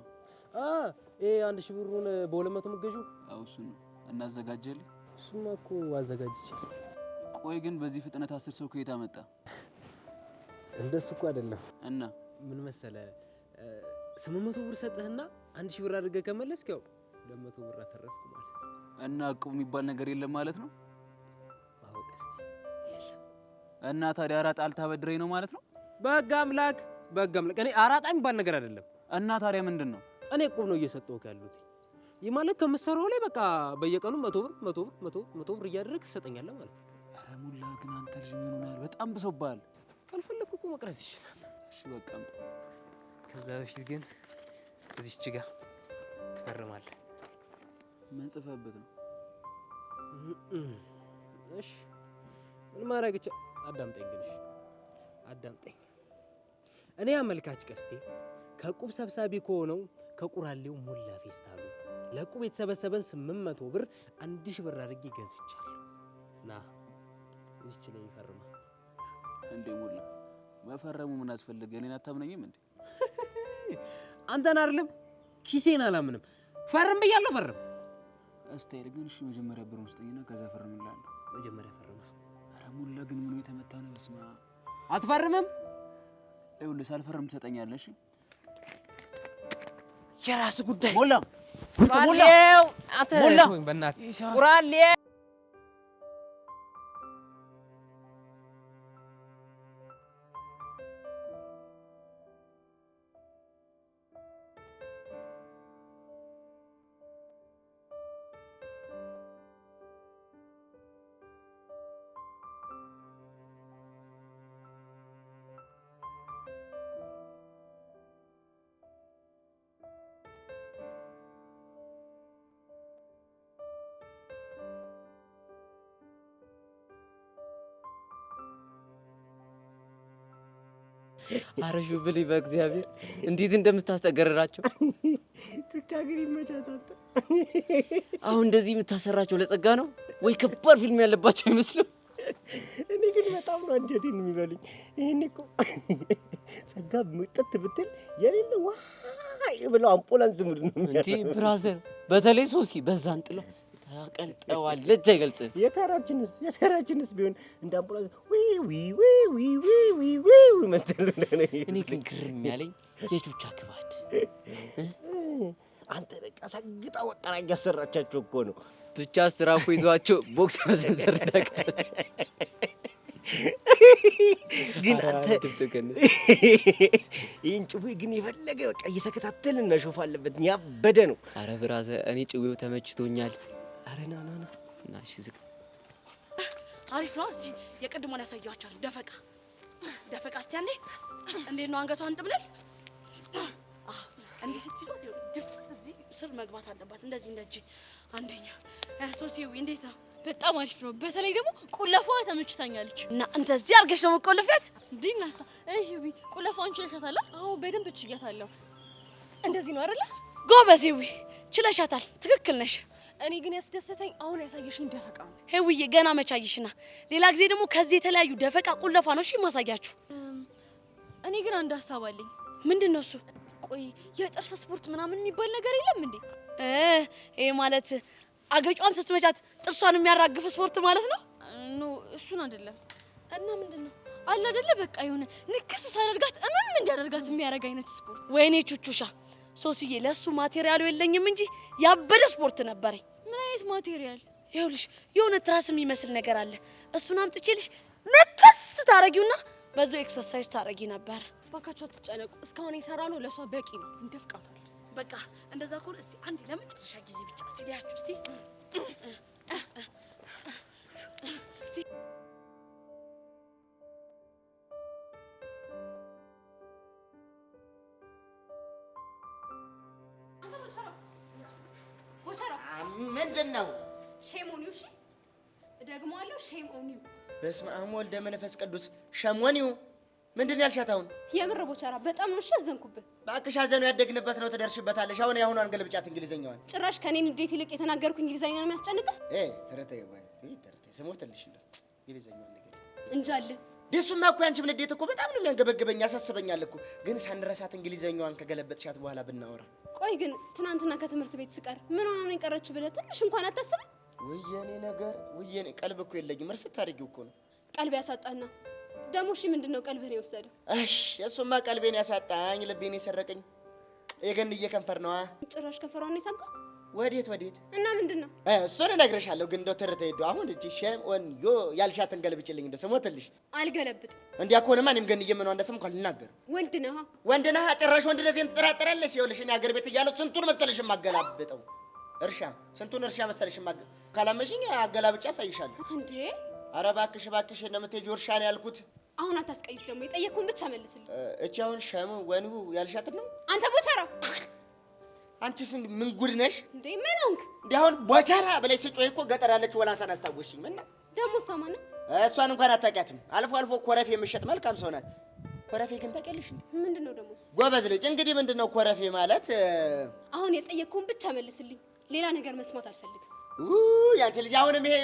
ይሄ 1000 ብሩን በ200 የምትገዢው? አዎ እሱን ነው እናዘጋጀልኝ። እሱማ እኮ አዘጋጅቻለሁ። ቆይ ግን በዚህ ፍጥነት 10 ሰው ከየት አመጣ? እንደሱ እኮ አይደለም። እና ምን መሰለ 800 ብር ሰጥህና 1000 ብር አድርገህ ከመለስክ ያው 200 ብር አተረፍኩ ማለት። እና እቁብ የሚባል ነገር የለም ማለት ነው? አዎ ቀስቴ የለም። እና ታዲያ አራጣ አልታበድረኝ ነው ማለት ነው? በሕግ አምላክ እኔ አራጣ የሚባል ነገር አይደለም። እና ታዲያ ምንድን ነው? እኔ እቁብ ነው እየሰጠሁህ ያሉት። ይህ ማለት ከምትሰራው ላይ በቃ በየቀኑ 100 ብር እያደረግህ ትሰጠኛለህ ማለት ነው። ኧረ ሙላ ግን አንተ ልጅ ምን ሆነሃል? በጣም ብሶብሃል። ካልፈለግኩ እኮ መቅረት ይችላል። እሺ በቃ ከዛ በፊት ግን እዚህች ጋር ትፈርማለህ። ምን ጽፈህበት ነው? እሺ ምን ማድረግ አዳምጠኝ ግን እሺ አዳምጠኝ። እኔ አመልካች ቀስቴ ከቁብ ሰብሳቢ ከሆነው ከቁራሌው ሞላ ፌስታሉ ለቁብ የተሰበሰበን 800 ብር 1000 ብር አድርጌ ገዝቻለሁ። ና እዚች ላይ ይፈርማ። እንዴ ሞላ መፈረሙ ምን አስፈልገ? እኔን አታምነኝም እንዴ? አንተን አይደለም ኪሴን አላምንም። ፈርም ብያለሁ፣ ፈርም። አስታይል ግን እሺ፣ መጀመሪያ ብሩን ስጠኝና ከዛ ፈርምልሃለሁ። መጀመሪያ ፈርማ። ኧረ ሞላ ግን ምን የተመታ ነው? በስመ አብ። አትፈርምም? ይኸውልህ ሳልፈርም ትሰጠኛለህ። እሺ የራስ ጉዳይ። ሞላ ቁራሌው አንተ ሞላ በእናትህ ቁራሌው አረሹ ብለኝ በእግዚአብሔር እንዴት እንደምታስጠገረራቸው ብቻ ግን ይመቻታል። አሁን እንደዚህ የምታሰራቸው ለጸጋ ነው ወይ? ከባድ ፊልም ያለባቸው አይመስልም? እኔ ግን በጣም ነው አንጀቴን የሚበሉኝ። ይሄን እኮ ጸጋ ምጥት ብትል የሌለ ዋይ ብለው አምቡላንስ ሙድ ነው እንዴ ብራዘር። በተለይ ሶሲ በዛን ጥለው ታቀልጠዋለች። አይገልጽም። የፌራችንስ ቢሆን እንደ አምቡላንስ ዊ ዊ ዊ ዊ ዊ ዊ ዊ መተል ነው። እኔ ግን ግርም ያለኝ የቹቻ ክባድ አንተ በቃ ሰግጣ ወጣራ እያሰራቻቸው እኮ ነው። ብቻ ስትራፖ ይዟቸው ቦክስ መሰንዘር ዳቅታቸው። ግን አንተ ይህን ጭዌ ግን የፈለገ በቃ እየተከታተልን እናሾፍ አለበት። ያበደ ነው። አረ ብራዘር እኔ ጭዌው ተመችቶኛል። አረ ና ና ና እና እሺ ዝቅ አሪፍ ነው። እስቲ የቅድሞን ያሳያችኋል። ደፈቃ ደፈቃ። እስቲ አንዴ እንዴት ነው አንገቷን ጥብለል። እንዲህ ስትይዟት ድፍ እዚህ ስር መግባት አለባት። እንደዚህ እንደጂ አንደኛ ሶሲው እንዴት ነው? በጣም አሪፍ ነው። በተለይ ደግሞ ቁለፏ ተመችታኛለች። እና እንደዚህ አድርገሽ ነው መቆለፊያት? ዲናስታ ይሄ ቁለፏን ችለሻታል? አዎ በደንብ ችያታለሁ። እንደዚህ ነው አይደለ? ጎበዝ ሄዊ፣ ችለሻታል። ትክክል ነሽ። እኔ ግን ያስደሰተኝ አሁን ያሳየሽኝ ደፈቃ ነው። ሄዊዬ ገና መቻይሽና ሌላ ጊዜ ደግሞ ከዚህ የተለያዩ ደፈቃ ቁለፋ ነው እሺ ማሳያችሁ። እኔ ግን አንድ ሀሳብ አለኝ። ምንድን ነው እሱ? ቆይ የጥርስ ስፖርት ምናምን የሚባል ነገር የለም እንዴ? ይሄ ማለት አገጯን ስትመቻት ጥርሷን የሚያራግፍ ስፖርት ማለት ነው? ኖ እሱን አይደለም። እና ምንድን ነው? አለ አይደለ በቃ የሆነ ንክስ ሳደርጋት እምም እንዲያደርጋት የሚያደርግ አይነት ስፖርት። ወይኔ ቹቹሻ ሶስዬ፣ ለሱ ማቴሪያሉ የለኝም እንጂ ያበደ ስፖርት ነበረኝ። ምን አይነት ማቴሪያል? ይኸውልሽ የሆነ ትራስ የሚመስል ነገር አለ። እሱን አምጥቼልሽ ንክስ ታረጊውና በዛው ኤክሰርሳይዝ ታረጊ ነበር። ባካችሁ አትጨነቁ። እስካሁን የሰራ ነው ለሷ በቂ ነው። እንደፍቃታል። በቃ እንደዛ ከሆነ እስቲ አንዴ ለመጨረሻ ጊዜ ብቻ እስቲ ሊያችሁ እስቲ ምንድን ነው? ሼም ኦን ዩ። እሺ እደግመዋለሁ፣ ሼም ኦን ዩ። በስመ አብ ወልደ መንፈስ ቅዱስ። ሸሞኒው ምንድን ነው ያልሻት? አሁን የምር ቦቻራ በጣም ነው እሺ ያዘንኩብህ። እባክሽ ሐዘኑ ያደግንበት ነው፣ ትደርሽበታለሽ። አሁን ያሁኗን ገልብጫት እንግሊዘኛዋን። ጭራሽ ከኔ ንዴት ይልቅ የተናገርኩ እንግሊዘኛ ነው የሚያስጨንቅህ? ተረተይ ወይ ተረተይ ስሞትልሽ ነው እንግሊዘኛዋን ነገር እንጃለ። ደሱማ እኮ ያንቺም ንዴት እኮ በጣም ነው የሚያንገበግበኝ፣ ያሳስበኛል እኮ። ግን ሳንረሳት እንግሊዘኛዋን ከገለበጥሻት በኋላ ብናወራ። ቆይ ግን ትናንትና ከትምህርት ቤት ስቀር ምን ሆና ነው የቀረችው ብለህ ትንሽ እንኳን አታስብም? ወየኔ ነገር ወየኔ፣ ቀልብ እኮ የለኝም። እርስ ታሪጊው እኮ ነው ቀልብ ያሳጣና ደግሞ። እሺ ምንድነው ቀልብህን የወሰደው? እሺ እሱማ ቀልቤን ያሳጣኝ ልቤን የሰረቀኝ የገንዬ ከንፈር ነዋ። ጭራሽ ከንፈሯን ነው የሳምካት? ወዴት ወዴት? እና ምንድነው? እሱን እነግርሻለሁ። ግን እንደው ትርተ ሄዶ አሁን እቺ ሼም ኦን ዩ ያልሻትን ገልብጭልኝ እንደው ስሞትልሽ። አልገለብጥም። እንዲያ ከሆነማ እኔም ገንዬ ምን እንደስም እንኳን ልናገር። ወንድ ነህ ወንድ ነህ። ጭራሽ ወንድነቴን ትጠራጠራለሽ? ይኸውልሽ እኔ አገር ቤት እያለሁ ስንቱን መሰለሽ የማገላብጠው እርሻ፣ ስንቱን እርሻ መሰለሽ ካላመሽኝ አገላብጫ አሳይሻለሁ። እንዴ ኧረ እባክሽ እባክሽ እንደምትሄጂው እርሻ ነው ያልኩት። አሁን አታስቀይስ ደግሞ፣ የጠየቅኩህን ብቻ መልስልኝ። እቺ አሁን ሸም ወንሁ ያልሻትን ነው? አንተ ቦቻራ፣ አንቺስ ምን ጉድ ነሽ እንዴ? ምን ሆንክ እንዴ? አሁን ቦቻራ ብለሽ ስጮይ እኮ ገጠር ያለችው ወላንሳን አስታወሽኝ። ምን ነው ደግሞ? እሷ ማናት? እሷን እንኳን አታውቂያትም። አልፎ አልፎ ኮረፍ የምትሸጥ መልካም ሰው ናት። ኮረፌ ግን ታውቂያለሽ? ምንድነው ደግሞ? ጎበዝ ልጅ። እንግዲህ ምንድነው ኮረፌ ማለት? አሁን የጠየቅኩህን ብቻ መልስልኝ። ሌላ ነገር መስማት አልፈልግም። ያንቺ ልጅ አሁንም ይሄ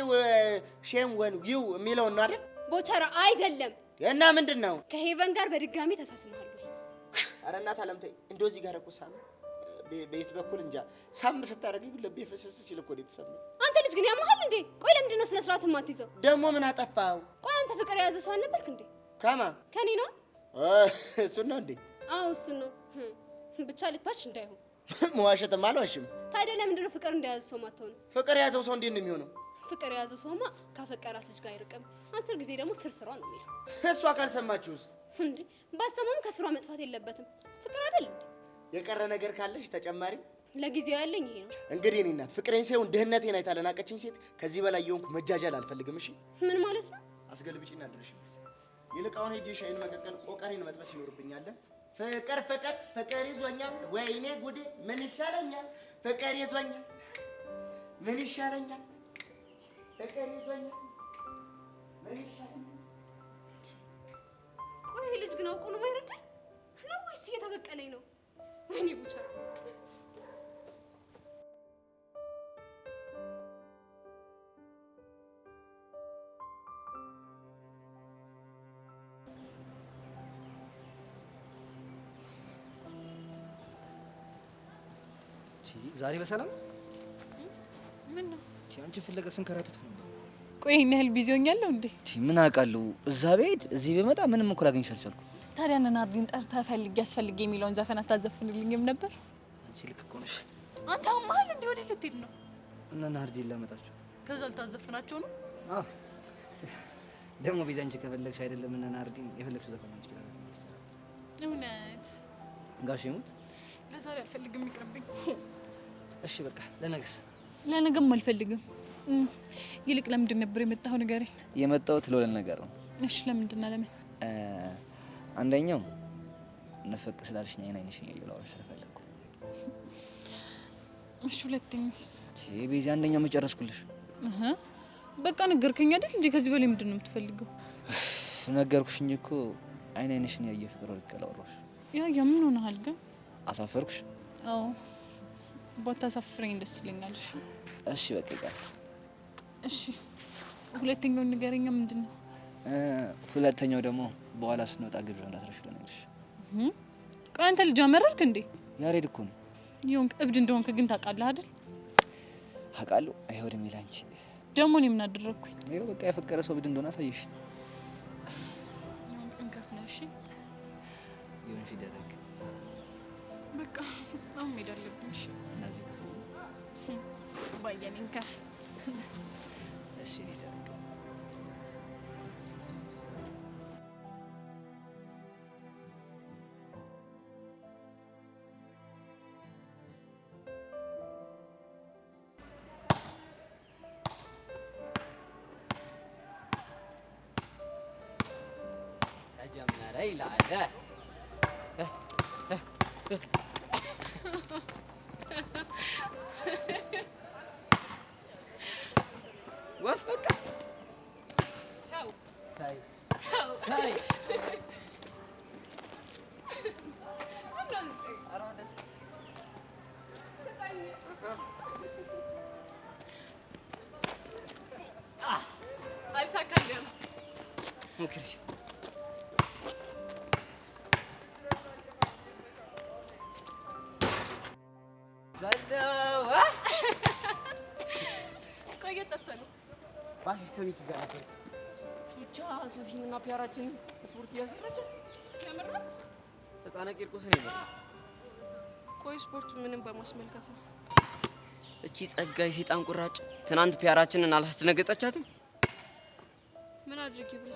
ሼም ወን ዩ የሚለውን ነው አይደል? ቦቸራ አይደለም። እና ምንድነው? ከሄቨን ጋር በድጋሚ ተሳስመሃል ወይ? ኧረ እናት አለም ተይ። እንደው እዚህ ጋር እኮ ሳም በየት በኩል እንጃ ሳም ስታደርገኝ ልቤ ፍስስ ሲል እኮ ነው የተሰማኝ። አንተ ልጅ ግን ያመሃል እንዴ? ቆይ ለምንድን ነው ስነ ስርዓት የማትይዘው? ደግሞ ምን አጠፋው? ቆይ አንተ ፍቅር የያዘ ሰው አልነበርክ እንዴ? ከማ ከኔ ነው? እሱን ነው እንዴ? አዎ እሱን ነው። ብቻ ልትዋሽ እንዳይሆን። መዋሸትም አልዋሽም። ታዲያ ለምንድን ነው ፍቅር እንደያዘ ሰው ማትሆነው? ፍቅር የያዘው ሰው እንዴት ነው የሚሆነው? ፍቅር የያዘው ሰውማ ካፈቀራት ልጅ ጋር አይርቅም። 10 ጊዜ ደግሞ ስርስሯ ነው የሚለው። እሷ ካልሰማችሁስ? እንዴ ባሰማም ከስሯ መጥፋት የለበትም። ፍቅር አይደል እንዴ? የቀረ ነገር ካለሽ ተጨማሪ? ለጊዜው ያለኝ ይሄ ነው። እንግዲህ እኔ እናት ፍቅሬን ሳይሆን ድህነቴን አይታ ለናቀችኝ ሴት ከዚህ በላይ የሆንኩ መጃጃል አልፈልግም። እሺ ምን ማለት ነው? አስገልብጪና ድረሽበት። ይልቅ አሁን ሄጄ ሻይን መቀቀል ቆቀሬን መጥበስ ይኖርብኛል። ፍቅር ፍቅር ፍቅር ይዞኛል፣ ወይኔ ጉዴ ምን ይሻለኛል? ፍቅር ይዞኛል፣ ምን ይሻለኛል? ፍቅር ይዞኛል፣ ምን ይሻለኛል? ቆይ ልጅ ግን አውቆ ነው የማይረዳኝ ነው ወይስ እየተበቀለኝ ነው? ወይኔ ቡቻ ዛሬ በሰላም ምን ነው አንቺ ፍለጋ ስንከራተት ነው። ቆይ ይሄን ያህል ቢዚ ሆኛለሁ እንዴ? ምን አውቃለሁ። እዛ ብሄድ እዚህ ብመጣ ምንም እኮ ላገኝሽ አልቻልኩም። ታዲያ እነ ናርዲን ጠርተህ ፈልግ ያስፈልግ የሚለውን ዘፈን አታዘፍንልኝም ነበር? አንቺ ልክ እኮ ነሽ። አንተ አማል እንዴ ወደ ልትሄድ ነው? እና ናርዲን ላመጣቸው ከዛ ልታዘፍናቸው ነው? አዎ ደግሞ ቤዛ አንቺ ከፈለግሽ አይደለም እና ናርዲን የፈለግሽው ዘፈን አንቺ ይችላል። እውነት ጋሽ ይሙት ለዛሬ አልፈልግም ይቅርብኝ። እሺ በቃ ለነገስ? ለነገም አልፈልግም። ይልቅ ለምንድን ነበር የመጣኸው ንገረኝ። የመጣሁት ለሁለት ነገር ነው። እሺ ለምንድን ነው? ለምን? አንደኛው ነፈቅ ስላልሽኝ አይንሽኝ እያየሁ ስለፈለኩ። እሺ ሁለተኛውስ? ቤዛ አንደኛው መጨረስኩልሽ። በቃ ነገርከኝ አይደል እንዴ? ከዚህ በላይ ምንድን ነው የምትፈልገው? ነገርኩሽ እንጂ እኮ አይንሽን ያየ ፍቅር ወርቀላ ወራሽ። ያ ምን ሆነሃል ግን? አሳፈርኩሽ? አዎ ባታሳፍረኝ ደስ ይለኛል። እሺ እሺ በቃ ይቀር። እሺ ሁለተኛው ንገረኛ ምንድን ነው? ሁለተኛው ደግሞ በኋላ ስንወጣ ግብዣ እንዳትረሺ ልነግርሽ። ቆይ አንተ ልጅ አመረርክ እንዴ? ያሬድ እኮ ነው። ይሁን እብድ እንደሆንክ ግን ታውቃለህ አይደል? አውቃለሁ። አይሆንም ይላንቺ ደግሞ እኔ ምን አደረኩኝ? ይኸው በቃ የፈቀረ ሰው እብድ እንደሆነ አሳየሽ። ይሁን እንከፍና እሺ ይሁንሽ ደረግ በቃ አሁን መሄድ አለብኝ። እሺ እናዚህ ከሰው ባየኔ እንከፍ እሺ ደረግ ተጀመረ ይላል። ወፍ በቃ ሰው ታይ ሰው ታይ አልሳካልህም። ሞክሪ። ቆይ እየጠጣህ ነው? ባሽ ከሚኪ ጋር ነበር። ቹቻ ሶሲንና ፒያራችን ስፖርት እያሰራች ከምር ህፃነ ቂርቆስን ይበል። ቆይ ስፖርቱ ምንም በማስመልከት ነው? እቺ ጸጋይ ሰይጣን ቁራጭ ትናንት ፒያራችንን አላስደነገጠቻትም? ምን አድርጊ ብላ?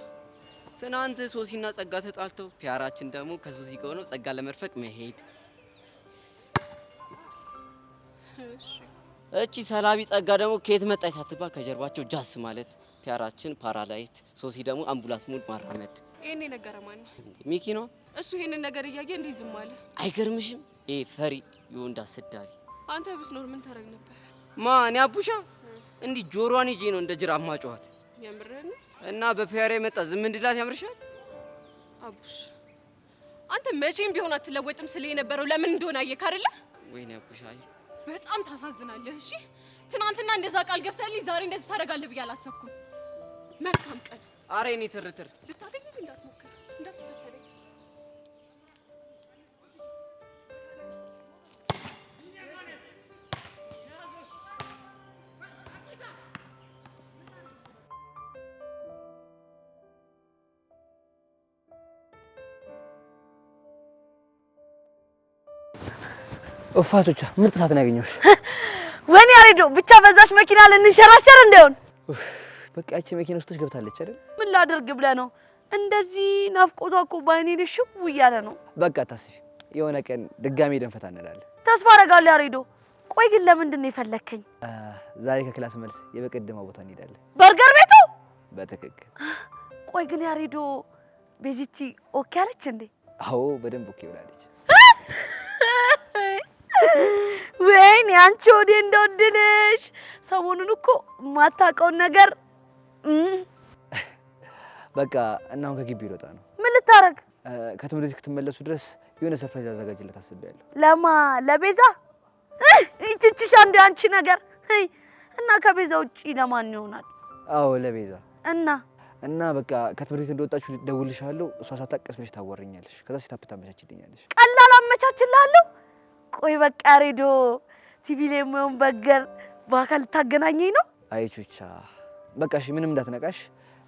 ትናንት ሶሲና ጸጋ ተጣልተው ፒያራችን ደግሞ ከሶሲ ጋር ሆነው ጸጋ ለመርፈቅ መሄድ። እሺ እቺ ሰላቢ ጸጋ ደግሞ ከየት መጣች ሳትባል ከጀርባቸው ጃስ ማለት ፒያራችን ፓራላይት፣ ሶሲ ደግሞ አምቡላንስ ሙድ ማራመድ። ይሄን ነገረ ማን ነው? ሚኪ ነው። እሱ ይሄንን ነገር እያየ እንዴት ዝም አለ? አይገርምሽም? ይሄ ፈሪ የወንድ አሰዳቢ። አንተ ብትኖር ምን ታረግ ነበር? ማን ያቡሻ እንዲህ ጆሮዋን ይዤ ነው እንደ ጅራፍ ማጫወት። የምርህን? እና በፒያራ የመጣ ዝም እንድላት ያምርሻል? አቡሽ አንተ መቼም ቢሆን አትለወጥም ስለ የነበረው ለምን እንደሆነ አየክ አይደለ? ወይኔ አቡሻይ በጣም ታሳዝናለህ። እሺ ትናንትና እንደዛ ቃል ገብተህልኝ ዛሬ እንደዚህ ታደርጋለህ ብዬ አላሰብኩም። መልካም ቀን። አረ እኔ ትርትር ልታገኘኝ እንዳትሞክር፣ እንዳትከተለኝ። ኡፋቶቻ ምርጥ ሰዓት ነው ያገኘሁሽ። ወይኔ ያሬዶ ብቻ በዛች መኪና ልንሸራሸር እንደሆን። በቃ ያቺ መኪና ውስጥ ገብታለች አይደል? ምን ላድርግ ብለህ ነው? እንደዚህ ናፍቆቷ እኮ ባይኔ ሽው እያለ ነው። በቃ ታስቢ፣ የሆነ ቀን ድጋሜ ደን ፈታ እንላለን። ተስፋ አደርጋለሁ ያሬዶ። ቆይ ግን ለምንድን ነው የፈለከኝ? ዛሬ ከክላስ መልስ የበቀደመው ቦታ እንሄዳለን። በርገር ቤቱ? በትክክል። ቆይ ግን ያሬዶ ቤዚቲ ኦኬ አለች እንዴ? አዎ በደንብ ኦኬ ብላለች። ወይኔ አንቺ ወዴ እንደወደደሽ። ሰሞኑን እኮ ማታውቀውን ነገር በቃ እና አሁን ከግቢ ልወጣ ነው። ምን ልታረግ? ከትምህርት ቤት ክትመለሱ ድረስ የሆነ ሰርፕራይዝ አዘጋጅለት አስቤያለሁ። ለማ ለቤዛ? ይችችሽ አንዴ አንቺ ነገር እና ከቤዛ ውጪ ለማን ይሆናል? አዎ ለቤዛ። እና በቃ ከትምህርት ቤት እንደወጣችሁ ደውልልሻለሁ። እሷ ሳታቀስ ብለሽ ታወሪኛለሽ። ከዛ ሲታፕ ታመቻችልኛለሽ። ቀላል አመቻችልሃለሁ። ቆይ በቃ ሬዶ ቲቪ ላይ የማየውን በገር በአካል ልታገናኘኝ ነው? አይቹቻ በቃ እሺ፣ ምንም እንዳትነቃሽ።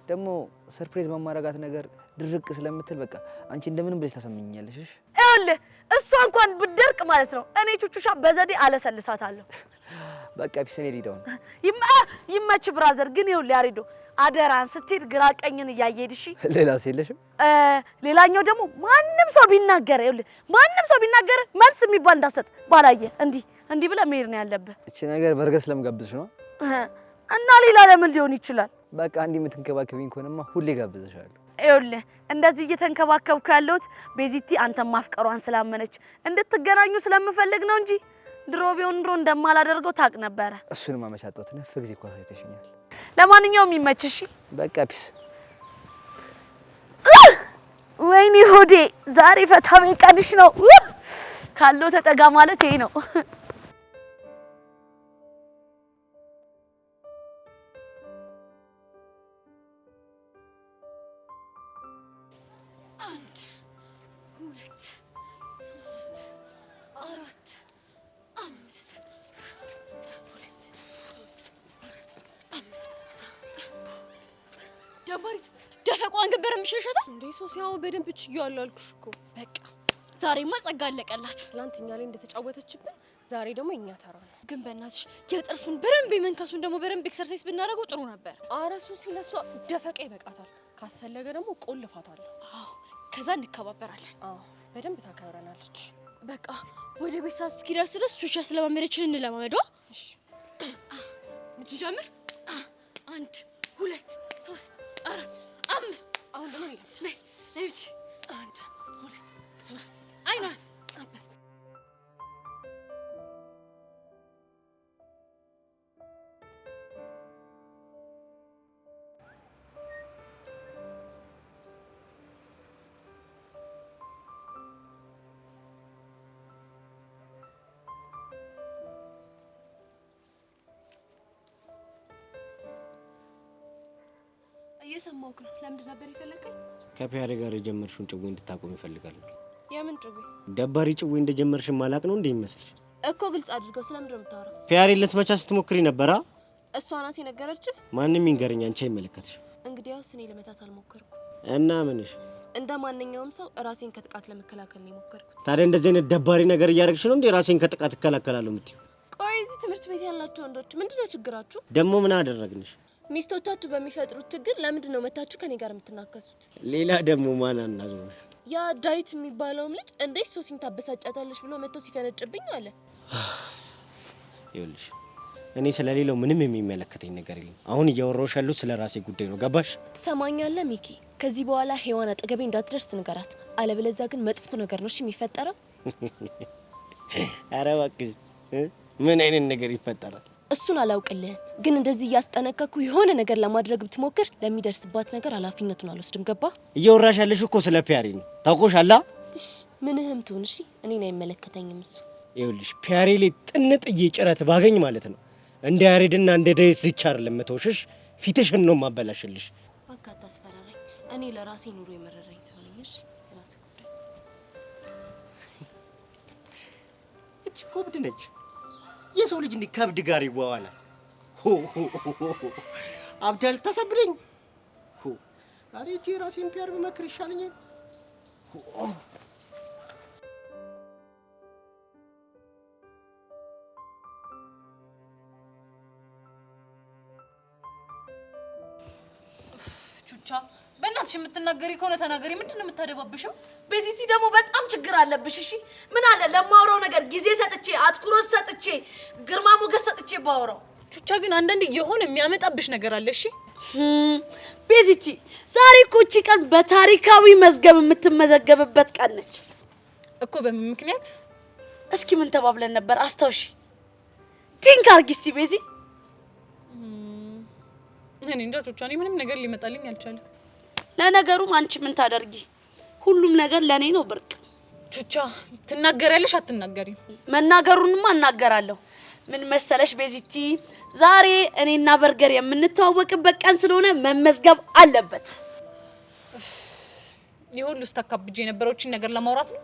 ደግሞ ሰርፕራይዝ ማማረጋት ነገር ድርቅ ስለምትል በቃ አንቺ እንደምንም ብለሽ ታሰምኛለሽ። እሺ ይኸውልህ እሷ እንኳን ብትደርቅ ማለት ነው እኔ ቹቹሻ በዘዴ አለሰልሳታለሁ። በቃ ፒሰኔ ሊዳው ይመች ብራዘር። ግን ይኸውልህ ያሬዶ አደራን ስትሄድ ግራ ቀኝን እያየሄድ እሺ። ሌላስ የለሽም? ሌላኛው ደግሞ ማንም ሰው ቢናገር ይኸውልህ ማንም ሰው ቢናገር መልስ የሚባል እንዳሰጥ ባላየ እንዲህ ብለህ መሄድ ነው ያለብህ። እቺ ነገር በርገር ስለምጋብዝሽ ነው እና ሌላ ለምን ሊሆን ይችላል? በቃ እንዲህ የምትንከባከቢኝ ከሆነማ ሁሌ ጋብዝሻለሁ። ይኸውልህ እንደዚህ እየተንከባከብኩ ያለሁት ቤዚቲ አንተን ማፍቀሯን ስላመነች እንድትገናኙ ስለምፈልግ ነው እንጂ ድሮ ቢሆን ኑሮ እንደማላደርገው ታውቅ ነበረ። እሱንም አመቻጣሁት ነፍ ጊዜ እኮ ታይተሽኛል። ለማንኛውም ይመችሽ። በቃ ፒስ። ወይኔ ሆዴ ዛሬ ፈታ በይ ቀንሽ ነው ካለው ተጠጋ ማለት ይሄ ነው። ደባሪት ደፈቋን ገበር ምሽልሻታል እንዴ? ሶሲያው በደንብ ችያለሁ አልኩሽ እኮ። በቃ ዛሬማ ጸጋ አለቀላት። ትናንት እኛ ላይ እንደተጫወተችብን ዛሬ ደግሞ እኛ ተራ ነው። ግን በእናትሽ የጥርሱን በደንብ የመንካሱን ደግሞ በደንብ ኤክሰርሳይዝ ብናደርገው ጥሩ ነበር። ኧረ ሶሲ ለሷ ደፈቃ ይበቃታል። ካስፈለገ ደግሞ ቆልፋታለሁ። አዎ ከዛ እንከባበራለን። አዎ በደንብ ታከብረናለች። በቃ ወደ ቤት ሰዓት እስኪደርስ ድረስ ሹሻ ስለማመረችን እንለማመዷ። እሺ እንጀምር። 1 2 3 4 5 አሁን ደግሞ ነይ ብቻ 1 2 3 አይኗን 5 እየሰማሁህ ነው። ለምንድን ነበር የፈለከኝ? ከፒያሬ ጋር የጀመርሽውን ጭዌ እንድታቆም ይፈልጋል። የምን ጭዌ? ደባሪ ጭዌ እንደጀመርሽ ማላቅ ነው እንዴ ይመስልሽ? እኮ ግልጽ አድርገው። ስለምንድን ነው የምታወራው? ፒያሬ ልትመቻ ስትሞክሪ ነበራ። እሷ ናት የነገረችህ? ማንም ይንገረኝ፣ አንቺ አይመለከትሽ። እንግዲያውስ እኔ ለመታት አልሞከርኩም። እና ምንሽ? እንደ ማንኛውም ሰው ራሴን ከጥቃት ለመከላከል ነው የሞከርኩት። ታዲያ እንደዚህ አይነት ደባሪ ነገር እያደረግሽ ነው እንዴ ራሴን ከጥቃት እከላከላለሁ የምትይው? ቆይ እዚህ ትምህርት ቤት ያላችሁ ወንዶች ምንድነው ችግራችሁ? ደግሞ ምን አደረግንሽ? ሚስቶቻችሁ በሚፈጥሩት ችግር ለምንድን ነው መታችሁ ከኔ ጋር የምትናከሱት? ሌላ ደግሞ ማን አናግሮሽ? ያ ዳዊት የሚባለውም ልጅ እንዴት ሶሲን ታበሳጫታለሽ ብሎ መጥቶ ሲፈነጭብኝ አለ። ይኸውልሽ እኔ ስለሌለው ምንም የሚመለከተኝ ነገር የለም። አሁን እያወራሁሽ ያሉት ስለ ራሴ ጉዳይ ነው። ገባሽ? ትሰማኛለህ ሚኪ? ከዚህ በኋላ ሔዋን አጠገቤ እንዳትደርስ ንገራት። አለበለዚያ ግን መጥፎ ነገር ነው የሚፈጠረው። ኧረ እባክሽ ምን አይነት ነገር ይፈጠራል? እሱን አላውቅልህም፣ ግን እንደዚህ እያስጠነቀኩ የሆነ ነገር ለማድረግ ብትሞክር ለሚደርስባት ነገር ኃላፊነቱን አልወስድም። ገባ? እያወራሽ ያለሽ እኮ ስለ ፒያሬ ነው። ታውቆሻላ? ትሽ ምንህም ትሁን እሺ እኔን አይመለከተኝም እሱ ይኸውልሽ ፒያሬ ላይ ጥንጥዬ ጭረት ባገኝ ማለት ነው እንደ ያሬድና እንደ ዳዊት ዝቻ አይደለም መተውሽሽ ፊትሽን ነው ማበላሽልሽ በቃ አታስፈራራኝ እኔ ለራሴ ኑሮ የመረረኝ ሰው ነኝ እሺ ራሴ ጉዳይ እቺ ኮብድ ነች የሰው ልጅ እንዲህ ከብድ ጋር ይዋዋላል አብዳል ታሳብደኝ አሬ እጄ ራሴን ፒያር በመክር ይሻለኛል ቹቻ በእናትሽ የምትናገሪ ከሆነ ተናገሪ ምንድነው የምታደባብሽው ቤዚቲ ደግሞ በጣም ችግር አለብሽ እሺ ምን አለ ለማውራው ነገር ጊዜ ሰጥቼ አትኩሮት ሰጥቼ ግርማ ሞገስ ሰጥቼ ባወራው ቹቻ ግን አንዳንድ የሆነ የሚያመጣብሽ ነገር አለ እሺ ቤዚቲ ዛሬ እኮ እቺ ቀን በታሪካዊ መዝገብ የምትመዘገብበት ቀን ነች እኮ በምን ምክንያት እስኪ ምን ተባብለን ነበር አስታውሺ ቲንክ አርጊ እስቲ ቤዚ እኔ እንጃ ቹቻ እኔ ምንም ነገር ሊመጣልኝ አልቻለም ለነገሩም አንቺ ምን ታደርጊ ሁሉም ነገር ለኔ ነው ብርቅ ቹቻ ትናገሪያለሽ አትናገሪም መናገሩንማ እናገራለሁ ምን መሰለሽ ቤዚቲ ዛሬ እኔና በርገር የምንተዋወቅበት ቀን ስለሆነ መመዝገብ አለበት ይሁሉስ ተካብጄ የነበረውችን ነገር ለማውራት ነው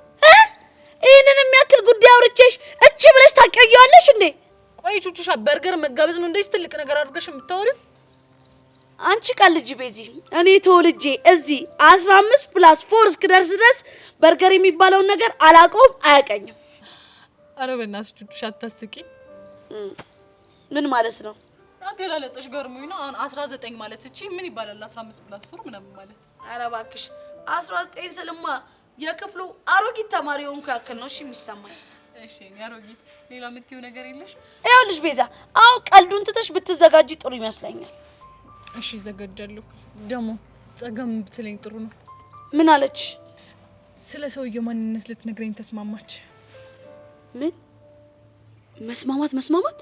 ይሄንን የሚያክል ጉዳይ አውርቼሽ እቺ ብለሽ ታቀየዋለሽ እንዴ ቆይ ቹቻ በርገር መጋበዝ ነው እንደዚህ ትልቅ ነገር አድርገሽ የምታወሪው አንቺ ቀልጂ ቤዚ እኔ ተወልጄ እዚህ 15+4 እስክደርስ ድረስ በርገር የሚባለው ነገር አላቆም አያቀኝም አረ በእናትሽ ቹቻ አታስቂ ምን ማለት ነው አገላለጽሽ ገርሞኝ ነው አሁን 19 ማለት እቺ ምን ይባላል 15+4 ምናምን ማለት አረ እባክሽ 19 ስልማ የክፍሉ አሮጊት ተማሪ ሆንኩ ያክል ነው እሺ የሚሰማኝ እሺ አሮጊት ሌላ የምትይው ነገር የለሽ ይኸውልሽ ቤዛ አሁን ቀልዱን ትተሽ ብትዘጋጂ ጥሩ ይመስለኛል እሺ ዘጋጃለሁ ደሞ ጸጋም ብትለኝ ጥሩ ነው ምን አለች ስለ ሰውየው ማንነት ልትነግረኝ ተስማማች ምን መስማማት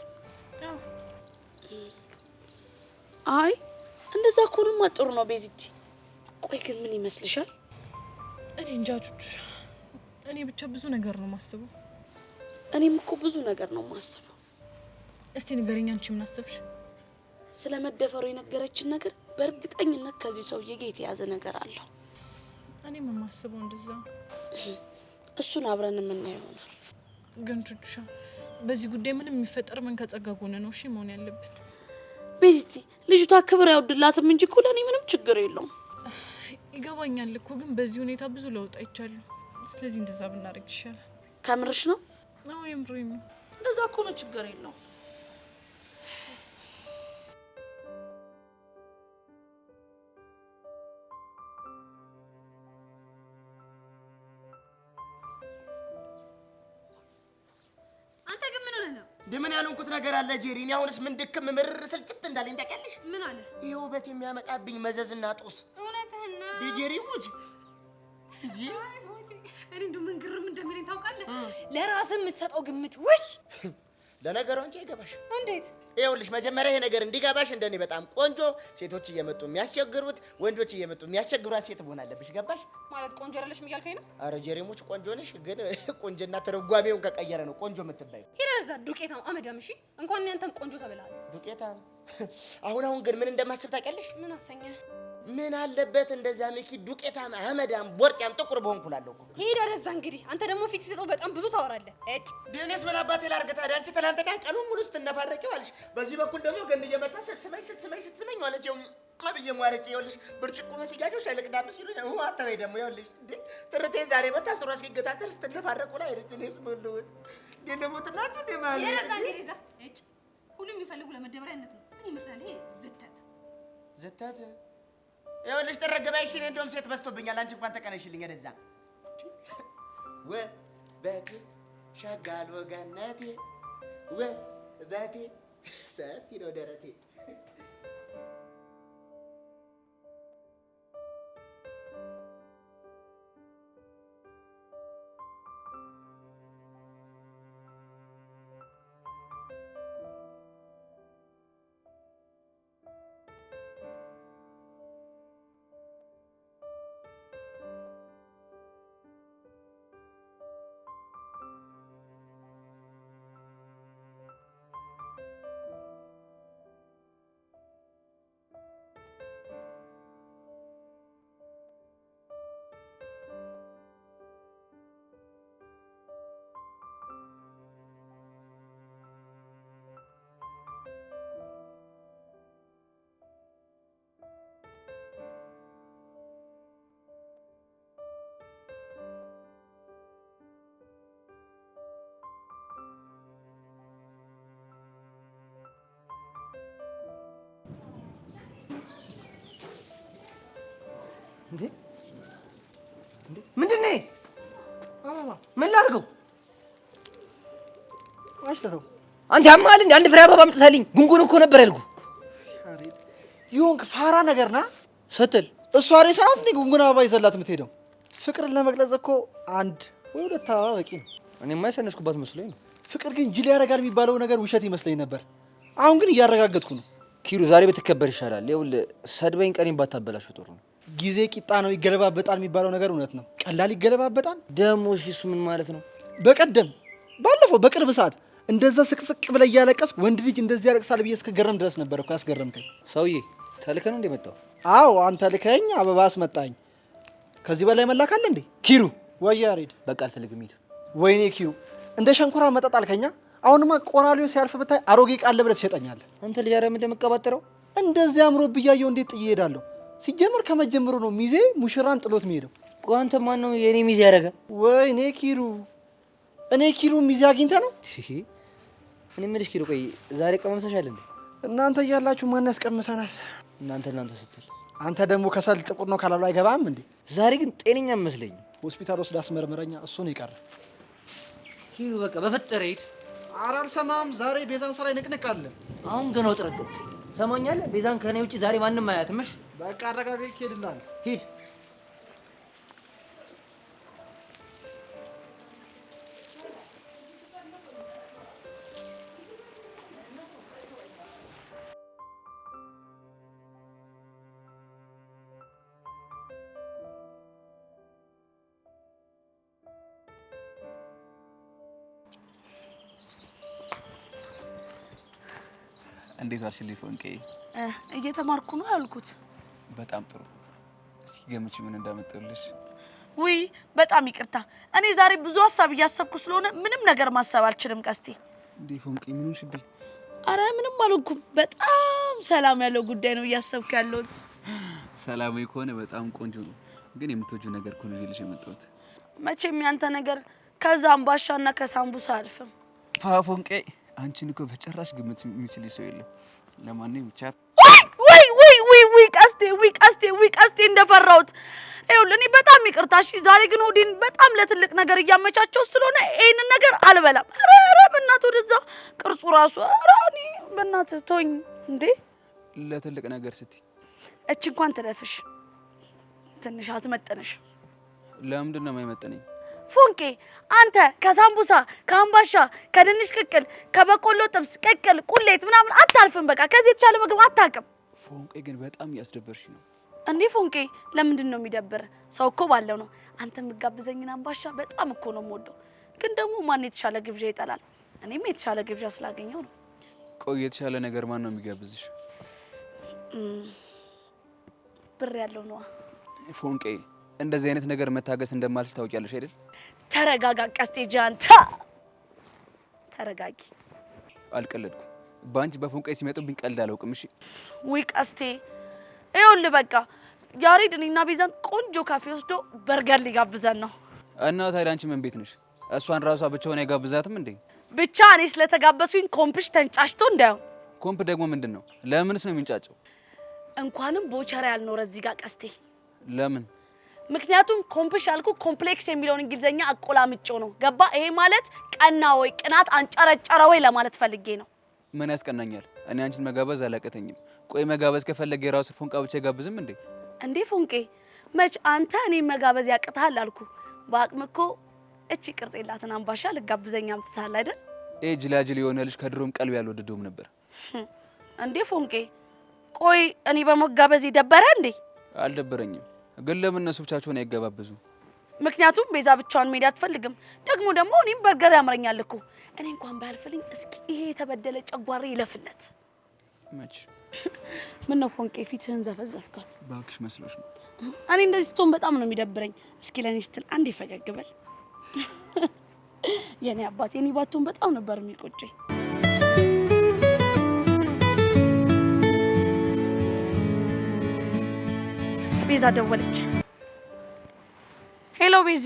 አይ እንደዛ ኮንማ ጥሩ ነው ቤዚቲ ቆይ ግን ምን ይመስልሻል እኔ እንጃ ቹቻ እኔ ብቻ ብዙ ነገር ነው ማስበው እኔም እኮ ብዙ ነገር ነው ማስበው እስቲ ንገረኝ አንቺ ምን አሰብሽ ስለመደፈሩ የነገረችን ነገር በእርግጠኝነት ከዚህ ሰውዬ ጋር የተያዘ ነገር አለው እኔ ምን ማስበው እንደዛ እሱን አብረን የምናየው ይሆናል ግን ቹቻ በዚህ ጉዳይ ምንም የሚፈጠር ምን ከጸጋ ጎነ ነው እሺ መሆን ያለብን ቤዚቲ ልጅቷ ክብር ያውድላትም እንጂ እኮ ለኔ ምንም ችግር የለውም ይገባኛል እኮ ግን በዚህ ሁኔታ ብዙ ለውጥ አይቻለሁ ስለዚህ እንደዛ ብናደርግ ይሻላል ከምርሽ ነው ነው የምሬን ነው እንደዛ እኮ ነው ችግር የለውም ምን ያልኩት ነገር አለ ጄሪ እኔ አሁንስ ምን ድክም ምርር ስልችት እንዳለኝ ታውቂያለሽ ምን አለ ይሄ ውበት የሚያመጣብኝ መዘዝና ጦስ እውነትህን ነው ጄሪ ሙጂ እንጂ እኔ እንደው ምን ግርም እንደሚለኝ ታውቃለህ ለራስህ የምትሰጠው ግምት ወይ ለነገሩ አንቺ አይገባሽ እንዴት ይኸውልሽ መጀመሪያ ይሄ ነገር እንዲገባሽ እንደኔ በጣም ቆንጆ ሴቶች እየመጡ የሚያስቸግሩት ወንዶች እየመጡ የሚያስቸግሯት ሴት መሆን አለብሽ ገባሽ ማለት ቆንጆ አይደለሽ እያልከኝ ነው አረ ጄሪሙች ቆንጆ ነሽ ግን ቆንጆና ተረጓሚውን ከቀየረ ነው ቆንጆ የምትባይ ይረዛ ዱቄታም አመዳም እሺ እንኳን ያንተም ቆንጆ ተብለሃል ዱቄታም አሁን ግን ምን እንደማስብ ታውቂያለሽ ምን አሰኘ ምን አለበት እንደዛ ሚኪ ዱቄታም አመዳም ቦርጫም ጥቁር በሆንኩላለሁ ሄድ ወደዛ እንግዲህ አንተ ደግሞ ፊት ሲሰጠው በጣም ብዙ ታወራለህ እጭ ዲኔስ ምን አባቴ ላድርግ ታዲያ አንቺ ትናንትና ቀኑን ሙሉ ስትነፋረቂው አለሽ በዚህ በኩል ደግሞ ገንድ እየመጣ ስትስመኝ ማለት ነው አብዬ ሟረጭ ይኸውልሽ ብርጭቆ መስያጆች አይለቅዳም ሲሉኝ አተበይ ደግሞ ይኸውልሽ ትርቴ ዛሬ በታስሮ ሲገታተር ስትነፋረቁ ላይ ዲኔስ ምንድን ደግሞ ትናንት ደማለ ይረዛ እንግዲህ ዛ እጭ ሁሉም የሚፈልጉ ለመደበሪያነት ነው ምን ይመስላል ይሄ ዝተት ይኸውልሽ ተረገባይሽ እኔ እንደውም ሴት በዝቶብኛል አንቺ እንኳን ተቀነሽልኝ ወደዛ ወበቴ ሻጋል ወገነቴ ወበቴ ሰፊ ነው ደረቴ እንዴ ምንድን ነው አላማ? ምን ላድርገው? ዋሽተው አንተ ያማል እንዴ? አንድ ፍሬ አበባ አምጥተህልኝ ጉንጉን እኮ ነበር ያልኩህ። ይሁን ፋራ ነገር ና ስትል እሷ ሬሳ ናት እንዴ ጉንጉን አበባ ይዘላት የምትሄደው? ፍቅርን ለመግለጽ እኮ አንድ ወይ ሁለት አበባ በቂ ነው። እኔማ የሰነስኩባት መስሎኝ ነው። ፍቅር ግን ጅል ያደርጋል የሚባለው ነገር ውሸት ይመስለኝ ነበር። አሁን ግን እያረጋገጥኩ ነው። ኪሩ ዛሬ ብትከበር ይሻላል። ይኸውልህ ሰድበኝ ቀኔን ባታበላሽው ጥሩ ነው። ጊዜ ቂጣ ነው ይገለባበጣል የሚባለው ነገር እውነት ነው። ቀላል ይገለባበጣል ደግሞ። እሺ እሱ ምን ማለት ነው? ባለፈው በቅርብ ሰዓት እንደዛ ስቅስቅ ብለህ እያለቀስክ ወንድ ልጅ እንደዚህ ያለቅሳል ብዬ እስከገረም ድረስ ነበር እኮ ያስገረምከኝ። ሰውዬ ተልከህ ነው እንደመጣው? አዎ አንተ ልከኝ አበባ አስመጣኝ። ከዚህ በላይ መላክ አለ እንዴ? ኪሩ ወይ ያሬድ፣ በቃ አልፈልግም። ሂድ። ወይኔ ኪሩ እንደ ሸንኮራ መጠጥ አልከኛ። አሁንማ ቆራሊዮ ሲያልፍ ብታይ አሮጌ ቃል ብለህ ትሸጠኛለህ። አንተ ልጅ አረም እንደምትቀባጥረው እንደዚህ አምሮ ብያየው እንዴት ጥዬ እሄዳለሁ? ሲጀመር ከመጀመሩ ነው ሚዜ ሙሽራን ጥሎት የሚሄደው። አንተ ማን ነው የኔ ሚዜ ያደረገ? ወይኔ ኪሩ፣ እኔ ኪሩ ሚዜ አግኝተህ ነው? እኔ የምልሽ ኪሩ፣ ቆይ ዛሬ ቀመምሰሻል እንዴ? እናንተ እያላችሁ ማን ያስቀምሰናል? እናንተ ስትል አንተ ደግሞ ከሰል ጥቁር ነው ካላሉ አይገባም እንዴ? ዛሬ ግን ጤነኛ መስለኝ። ሆስፒታል ወስዳ አስመርምረኛ። እሱ ነው የቀረ። ኪሩ በቃ በፈጠረ ሂድ። ኧረ አልሰማም። ዛሬ ቤዛን ስራ ንቅንቅ አለ። አሁን ገና ወጥረገብ ሰማኛለህ? ቤዛን ከኔ ውጪ ዛሬ ማንም አያትምሽ። በቃ አረጋጋኝ። ሄድልሃል። ሂድ። እንዴት ዋልሽልኝ ፎንቄ? እየተማርኩ ነው ያልኩት። በጣም ጥሩ። እስኪ ገምቺ ምን እንዳመጣልሽ። ውይ በጣም ይቅርታ። እኔ ዛሬ ብዙ ሀሳብ እያሰብኩ ስለሆነ ምንም ነገር ማሰብ አልችልም። ቀስቴ እንዴ ፎንቄ ምን ሆንሽብኝ? አረ ምንም አልሆንኩም። በጣም ሰላም ያለው ጉዳይ ነው እያሰብኩ ያለሁት። ሰላማዊ ከሆነ በጣም ቆንጆ ነው። ግን የምትወጂው ነገር እኮ ነው ይዤልሽ የመጣሁት። መቼም ያንተ ነገር ከዛ አምባሻና ከሳምቡሳ አልፍም። ፎንቄ አንቺን እኮ በጭራሽ ግምት የሚችል ሰው የለም። ለማንኛውም ብቻ ቀስቴ እንደፈራሁት። ይኸውልህ እኔ በጣም ይቅርታ እሺ። ዛሬ ግን ሆዴን በጣም ለትልቅ ነገር እያመቻቸው ስለሆነ ይሄንን ነገር አልበላም። ኧረ በእናትህ ወደዛ ቅርጹ ራሱ ኧረ እኔ በእናትህ ተወኝ እንዴ። ለትልቅ ነገር ስትይ እቺ እንኳን ትለፍሽ ትንሽ አትመጥንሽ። ለምንድን ነው የማይመጥነኝ? ፎንቄ አንተ ከሳምቡሳ ከአምባሻ ከድንች ቅቅል ከበቆሎ ጥብስ ቅቅል ቁሌት ምናምን አታልፍም። በቃ ከዚህ የተሻለ ምግብ አታውቅም። ፎንቄ ግን በጣም እያስደበርሽ ነው። እንዴ ፎንቄ ለምንድን ነው የሚደብር? ሰው እኮ ባለው ነው። አንተ የምጋብዘኝን አምባሻ በጣም እኮ ነው የምወደው። ግን ደግሞ ማን የተሻለ ግብዣ ይጠላል? እኔም የተሻለ ግብዣ ስላገኘው ነው። ቆይ የተሻለ ነገር ማን ነው የሚጋብዝሽ? ብር ያለው ነዋ። ፎንቄ እንደዚህ አይነት ነገር መታገስ እንደማልሽ ታውቂያለሽ አይደል? ተረጋጋ ቀስቴ ጃንታ፣ ተረጋጊ። አልቀለድኩም። ባንቺ በፎንቄ ሲመጡብኝ ቀልድ አላውቅም። እሺ ውይ ቀስቴ ይኸውልህ በቃ ያሬድ እኔና ቤዛን ቆንጆ ካፌ ወስዶ በርገር ሊጋብዘን ነው። እና ታዲያ አንቺ ምን ቤት ነሽ? እሷን ራሷ ብቻውን አይጋብዛትም እንዴ? ብቻ እኔ ስለተጋበሱኝ ኮምፕሽ ተንጫጭቶ እንዳይሆን። ኮምፕ ደግሞ ምንድን ነው? ለምንስ ነው የሚንጫጨው? እንኳንም ቦቸራ ያልኖረ እዚህ ጋር ቀስቴ። ለምን? ምክንያቱም ኮምፕሽ ያልኩ ኮምፕሌክስ የሚለውን እንግሊዘኛ አቆላምጬው ነው። ገባ? ይሄ ማለት ቀና ወይ ቅናት አንጨረጨረ ወይ ለማለት ፈልጌ ነው። ምን ያስቀናኛል? እኔ አንቺን መጋበዝ አላቀተኝም። ቆይ መጋበዝ ከፈለገ የራሱ ፎንቃ ብቻ አይጋብዝም እንዴ? እንዴ ፎንቄ መች አንተ እኔ መጋበዝ ያቅታል አልኩ። በአቅም እኮ እቺ ቅርጽ የላትን አምባሻ ልጋብዘኛ አምጥታል አይደል? ጅላጅል የሆነ ልጅ ከድሮም ቀልብ ያልወደደውም ነበር። እንዴ ፎንቄ ቆይ እኔ በመጋበዝ ይደበረ እንዴ? አልደበረኝም። ግን ለምን እነሱ ብቻቸውን አይገባበዙ? ምክንያቱም ቤዛ ብቻዋን መሄድ አትፈልግም። ደግሞ እኔም በርገር ያምረኛል እኮ። እኔ እንኳን ባያልፍልኝ እስኪ ይሄ የተበደለ ጨጓራ ይለፍለት። መች ምን ነው ፎንቄ ፊትህን ዘፈዘፍካት? ባክሽ መስሎሽ ነው። እኔ እንደዚህ ስትሆን በጣም ነው የሚደብረኝ። እስኪ ለኔ ስትል አንዴ ፈገግ በል። የኔ አባት የኔ ባቱን በጣም ነበር የሚቆጨኝ። ቤዛ ደወለች። ሄሎ ቤዚ።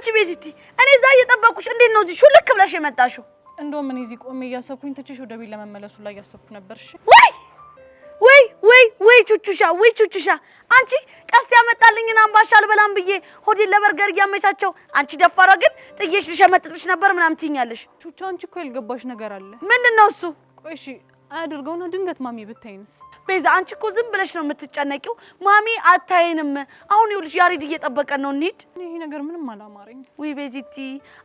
አንቺ ቤዚቲ እኔ እዛ እየጠበኩሽ እንዴት ነው እዚህ ሹልክ ብለሽ የመጣሽው? እንደውም እኔ እዚህ ቆሜ እያሰብኩኝ ትችሽ ወደ ቤት ለመመለሱ ላይ እያሰብኩ ነበር። እሺ ወይ ቹቹሻ አንቺ ቀስት ያመጣልኝን አምባሻ አልበላም ብዬ ሆዴን ለበርገር እያመቻቸው አንቺ ደፋሯ ግን ጥዬሽ ልሸመጥጥሽ ነበር ምናምን ትይኛለሽ። ቹቹ አንቺ እኮ ያልገባሽ ነገር አለ። ምንድነው እሱ? ቆይ እሺ አያድርገውና ድንገት ማሚ ብታይንስ? ቤዛ አንቺ እኮ ዝም ብለሽ ነው የምትጨነቂው። ማሚ አታይንም። አሁን ይኸውልሽ ያሬድ እየጠበቀን ነው እንሂድ። ይሄ ነገር ምንም አላማረኝ። ውይ ቤዚቲ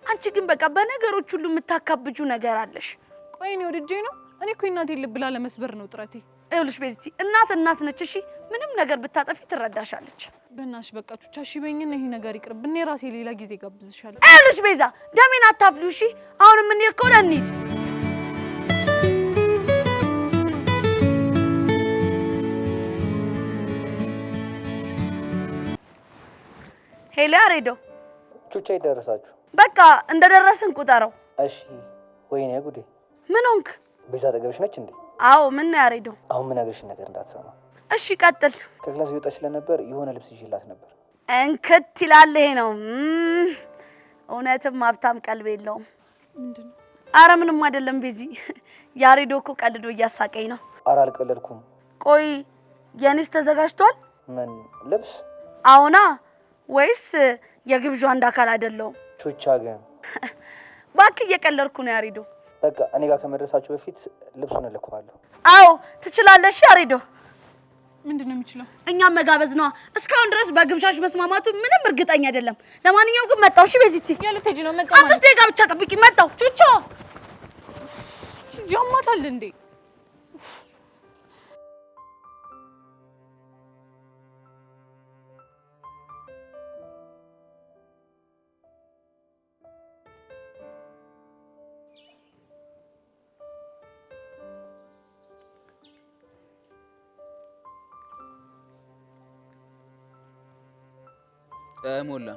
አንቺ ግን በቃ በነገሮች ሁሉ የምታካብጁ ነገር አለሽ። ቆይ እኔ ወድጄ ነው? እኔ እኮ እናቴን ልብ ላለመስበር ነው ጥረቴ። ይኸውልሽ ቤዚቲ እናት ነች። እሺ ምንም ነገር ብታጠፊ ትረዳሻለች። በእናትሽ በቃ ቹቻ እሺ በይኝና ይሄ ነገር ይቅርብ። እኔ ራሴ ሌላ ጊዜ ጋብዝሻለሁ። ይኸውልሽ ቤዛ ደሜን አታፍሊው። እሺ አሁን የምንሄድ ከሆነ እንሂድ። ሄሎ ያሬዶ፣ ቹቻ ይደረሳችሁ? በቃ እንደደረስን ቁጠረው። እሺ። ወይኔ ጉዴ! ምን ሆንክ? ቤዛ አጠገብሽ ነች እንዴ? አዎ። ምን ነው ያሬዶ? አሁን ምን ነገርሽን ነገር እንዳትሰማ። እሺ ቀጥል። ከክላስ ይወጣ ስለነበር የሆነ ልብስ ይዤላት ነበር። እንክት ይላል። ይሄ ነው እውነትም ሀብታም ቀልብ የለውም። ምንድነው? አረ ምንም አይደለም ቤዚ። ያሬዶ እኮ ቀልዶ እያሳቀኝ ነው። አረ አልቀለድኩም። ቆይ የኔስ ተዘጋጅቷል? ምን ልብስ? አዎና። ወይስ የግብዣው አንድ አካል አይደለሁም? ቹቻ ግን እባክህ እየቀለድኩ ነው ያሬዶ። በቃ እኔ ጋር ከመድረሳችሁ በፊት ልብሱን እልከዋለሁ። አዎ ትችላለሽ ያሬዶ። ምንድነው የሚችለው? እኛም መጋበዝ ነዋ። እስካሁን ድረስ በግብዣሽ መስማማቱ ምንም እርግጠኛ አይደለም። ለማንኛውም ግን መጣው። እሺ ቤዚቲ ያለት ሄጂ ነው መጣው። 5 ደቂቃ ብቻ ጠብቂ። መጣው። ቹቻ ጃማታል እንዴ? ሞላ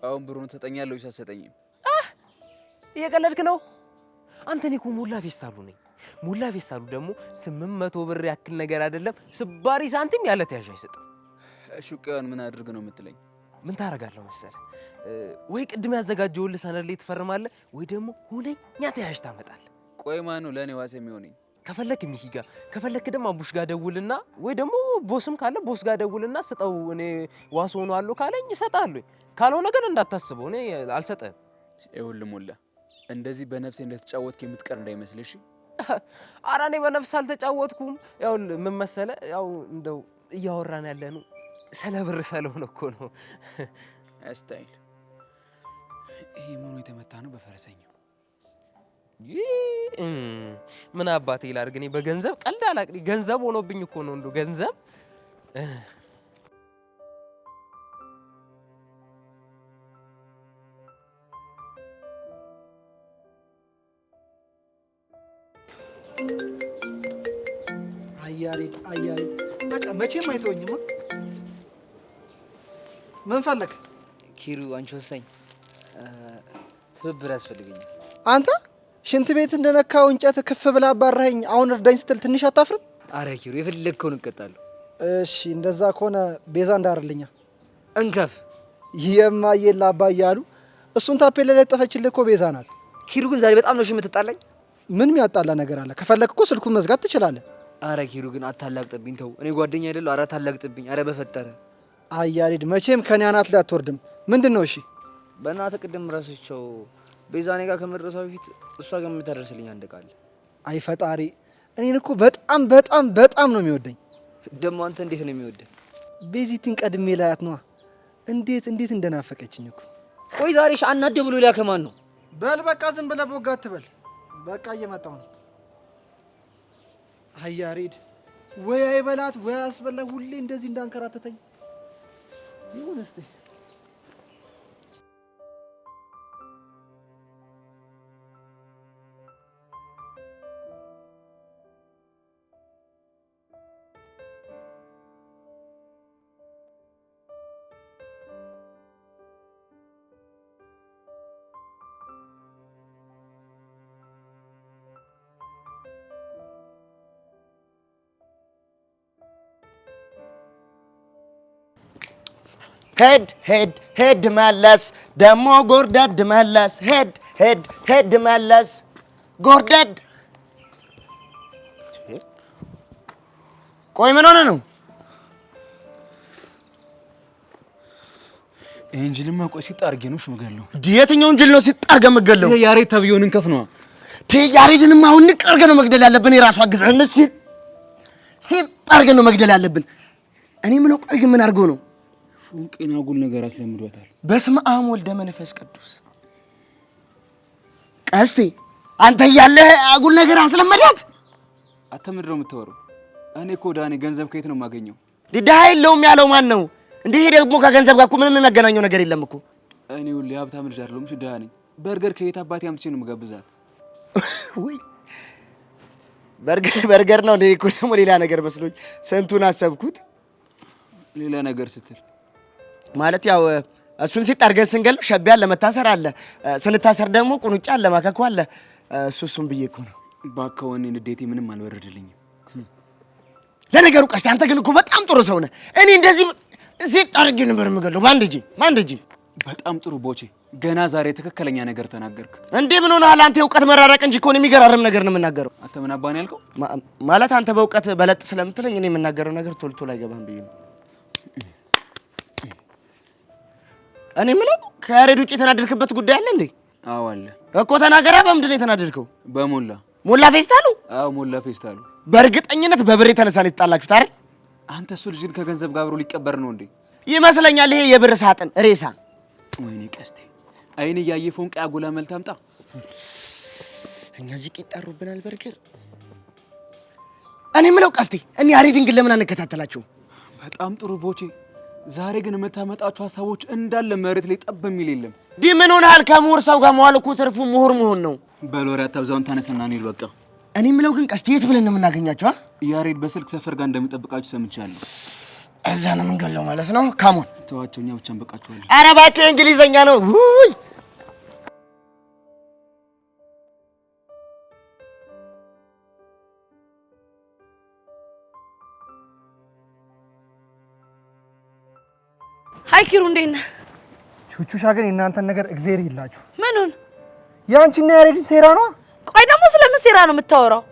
አሁን ብሩን ትሰጠኛለህ ወይስ አትሰጠኝም? እየቀለድክ ነው አንተ? እኔ እኮ ሞላ ፌስታሉ ነኝ። ሞላ ፌስታሉ ደግሞ 800 ብር ያክል ነገር አይደለም ስባሪ ሳንቲም ያለ ተያዥ አይሰጥም። ሹቄውን ምን አድርግ ነው የምትለኝ? ምን ታረጋለህ መሰለህ? ወይ ቅድም ያዘጋጀውልህ ሰነድ ላይ ትፈርማለህ፣ ወይ ደግሞ ሁነኛ ተያዥ ታመጣለህ። ቆይ ማን ነው ለእኔ ዋስ የሚሆነኝ? ከፈለክ ሚኪ ጋር፣ ከፈለክ ደግሞ አቡሽ ጋር ደውልና፣ ወይ ደግሞ ቦስም ካለ ቦስ ጋር ደውልና ስጠው። እኔ ዋስ ሆኗለሁ ካለኝ እሰጥሃለሁ። ካልሆነ ግን እንዳታስበው እኔ አልሰጥህም። ይኸውልህ ሞላ እንደዚህ በነፍሴ እንደተጫወትክ የምትቀር እንዳይመስልሽ። ኧረ እኔ በነፍስ አልተጫወትኩም። ያው ምን መሰለህ፣ ያው እንደው እያወራን ያለነው ስለ ብር ስለሆነ እኮ ነው። ስታይል ይሄ ምኑ የተመታ ነው በፈረሰኛው? ምን አባቴ ላድርግ እኔ በገንዘብ ቀልድ አላውቅም። ገንዘብ ሆኖብኝ እኮ ነው እንደው ገንዘብ አያሬድ በቃ መቼም አይተወኝማ። ምን ፈለግ? ኪሩ አንቺ ወሳኝ ትብብር ያስፈልገኛል። አንተ ሽንት ቤት እንደነካው እንጨት ክፍ ብላ አባራኸኝ አሁን እርዳኝ ስትል ትንሽ አታፍርም? አረ ኪሩ የፈለግከውን እቀጣለሁ። እሺ እንደዛ ከሆነ ቤዛ እንዳርልኛ እንከፍ የማየላ አባዬ አሉ። እሱን ታፔላ ላይ ለጠፈችልህ እኮ ቤዛ ናት። ኪሩ ግን ዛሬ በጣም ነው የምትጣላኝ። ምን የሚያጣላ ነገር አለ? ከፈለክ እኮ ስልኩን መዝጋት ትችላለህ። አረ ኪሩ ግን አታላግጥብኝ፣ ተው። እኔ ጓደኛ አይደለሁ? አረ አታላግጥብኝ። አረ በፈጠረ አያሬድ መቼም ከኔ አናት ላይ አትወርድም። ምንድን ነው? እሺ በእናትህ ቅድም ረስቸው ቤዛ እኔ ጋር ከመድረሷ በፊት እሷ ጋር የምታደርስልኝ አንድ ቃል። አይ ፈጣሪ፣ እኔን እኮ በጣም በጣም በጣም ነው የሚወደኝ። ደግሞ አንተ እንዴት ነው የሚወደኝ? ቤዚቲን ቀድሜ ላያት ነዋ። እንዴት እንደናፈቀችኝ እኮ። ቆይ ዛሬ አናደ ብሎ ሊያከማን ነው? በል በቃ ዝም ብለህ ቦጋ አትበል። በቃ እየመጣሁ ነው። አያሬድ ወይ አይበላት ወይ አስበላ። ሁሌ እንደዚህ እንዳንከራተተኝ ይሁን እስቲ። ሄድ ሄድ ሄድ መለስ ደሞ ጎርደድ መለስ ሄድ ሄድ ሄድ መለስ ጎርደድ። ቆይ ምን ሆነ ነው? ይሄን ጅልማ ቆይ ሲጣርጌ ነው ሽምገለው። የትኛውን ጅል ነው ሲጣርገ መገለው? ይሄ ያሬድ ተብየውን እንከፍ ነው። ያሬድንም አሁን ንቀርገ ነው መግደል ያለብን። የራሱ አግዘህነት ሲጣርገ ነው መግደል ያለብን። እኔ ምለው ቆይ ግን ምን አድርጎ ነው? ፎንቄና አጉል ነገር አስለምዷታል። በስመ አብ ወልደ መንፈስ ቅዱስ። ቀስቴ አንተ እያለህ አጉል ነገር አስለመዳት። አተምድሮ የምታወራው? እኔ እኮ ዳኔ ገንዘብ ከየት ነው የማገኘው? ድሃ የለውም ያለው ማን ነው? እንዴ ይሄ ደግሞ ከገንዘብ ጋር እኮ ምንም የሚያገናኘው ነገር የለም እኮ። እኔ ሁሌ ሀብታም ልጅ አይደለሁም፣ ድሃ ነኝ። በርገር ከየት አባቴ አምጥቼ ነው የምጋብዛት? ወይ በርገር ነው እንዴ? እኮ ደግሞ ሌላ ነገር መስሎኝ ስንቱን አሰብኩት። ሌላ ነገር ስትል ማለት ያው እሱን ሲጣርገን ስንገል ሸብ ያለ መታሰር አለ፣ ስንታሰር ደግሞ ቁንጫ አለ፣ ማከኩ አለ። እሱን ብዬ እኮ ነው። ባካወኔ ንዴቴ ምንም አልበረደልኝም። ለነገሩ ቀስቴ አንተ ግን እኮ በጣም ጥሩ ሰው ነህ። እኔ እንደዚህ ሲጣርግ ነበር የምገለው ባንድ እጄ። በጣም ጥሩ ቦቼ፣ ገና ዛሬ ትክክለኛ ነገር ተናገርክ። እንዴ ምን ሆነሃል አንተ? የእውቀት መራራቅ እንጂ እኮ ነው የሚገራርም ነገር ነው የምናገረው። አንተ ምን አባን ያልከው? ማለት አንተ በእውቀት በለጥ ስለምትለኝ እኔ የምናገረው ነገር ቶሎ ቶሎ አይገባም ብዬ ነው። እኔ የምለው ከያሬድ ውጭ የተናደድክበት ጉዳይ አለ እንዴ? አዎ አለ እኮ ተናገራ። በምንድን ነው የተናደድከው? በሞላ ፌስታሉ? አዎ ሞላ ፌስታሉ። በእርግጠኝነት በብር የተነሳ ነው የተጣላችሁት አይደል? አንተ እሱ ልጅን ከገንዘብ ጋር አብሮ ሊቀበር ነው እንዴ? ይመስለኛል። ይሄ የብር ሳጥን ሬሳ። ወይኔ ቀስቴ፣ አይን እያየ ፎንቃ ያጎላ መልታምጣ። እኛ እዚህ ቂጣሩብናል በርገር። እኔ የምለው ቀስቴ፣ እኔ ያሬድን ግን ለምን አንከታተላቸውም? በጣም ጥሩ ቦቼ። ዛሬ ግን የምታመጣቸው ሀሳቦች እንዳለ መሬት ላይ ጠብ የሚል የለም። ምን ሆነሃል? ከምሁር ሰው ጋር መዋል እኮ ትርፉ ምሁር መሆን ነው። በሎሪ አታብዛውን፣ ተነስና እንሂድ በቃ። እኔ የምለው ግን ቀስቴ፣ የት ብለን ነው የምናገኛቸው? ያሬድ በስልክ ሰፈር ጋር እንደሚጠብቃችሁ ሰምቻለሁ። እዛ ነው የምንገለው ማለት ነው። ካሞን ተዋቸው፣ እኛ ብቻ እንበቃቸዋለን። ኧረ እባክህ እንግሊዘኛ ነው። ውይ ሀይ ኪሩ፣ እንዴት ነህ? ቹቹሻ ግን የእናንተን ነገር እግዜር ይላችሁ። ምኑን? ያንቺና ያሬድ ሴራ ነው። ቆይ ደግሞ ስለምን ሴራ ነው የምታወራው?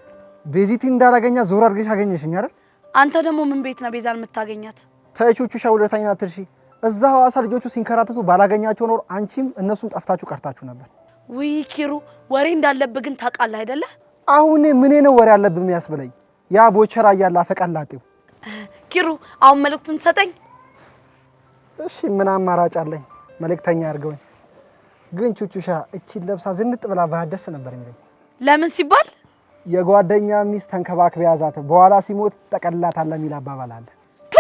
ቤዚቲ እንዳላገኛ ዞር አድርገሽ አገኘሽኝ አይደል? አንተ ደግሞ ምን ቤት ነው ቤዛን የምታገኛት? ተይ ቹቹሻ፣ ውለታኝን አትርሺ። እዛ ሐዋሳ ልጆቹ ሲንከራተቱ ባላገኛቸው ኖር አንቺም እነሱም ጠፍታችሁ ቀርታችሁ ነበር። ውይ ኪሩ፣ ወሬ እንዳለብህ ግን ታውቃለህ አይደለ? አሁን ምን ነው ወሬ አለብህ የሚያስብለኝ? ያ ቦቸራ እያለ አፈቀላጤው። ኪሩ፣ አሁን መልእክቱን ትሰጠኝ? እሺ ምን አማራጭ አለኝ? መልእክተኛ አድርገውኝ። ግን ቹቹሻ እቺን ለብሳ ዝንጥ ብላ ባደስ ነበር የሚለኝ። ለምን ሲባል የጓደኛ ሚስት ተንከባክበ ያዛት በኋላ ሲሞት ጠቀልላታለህ የሚል አባባል አለ። ቱ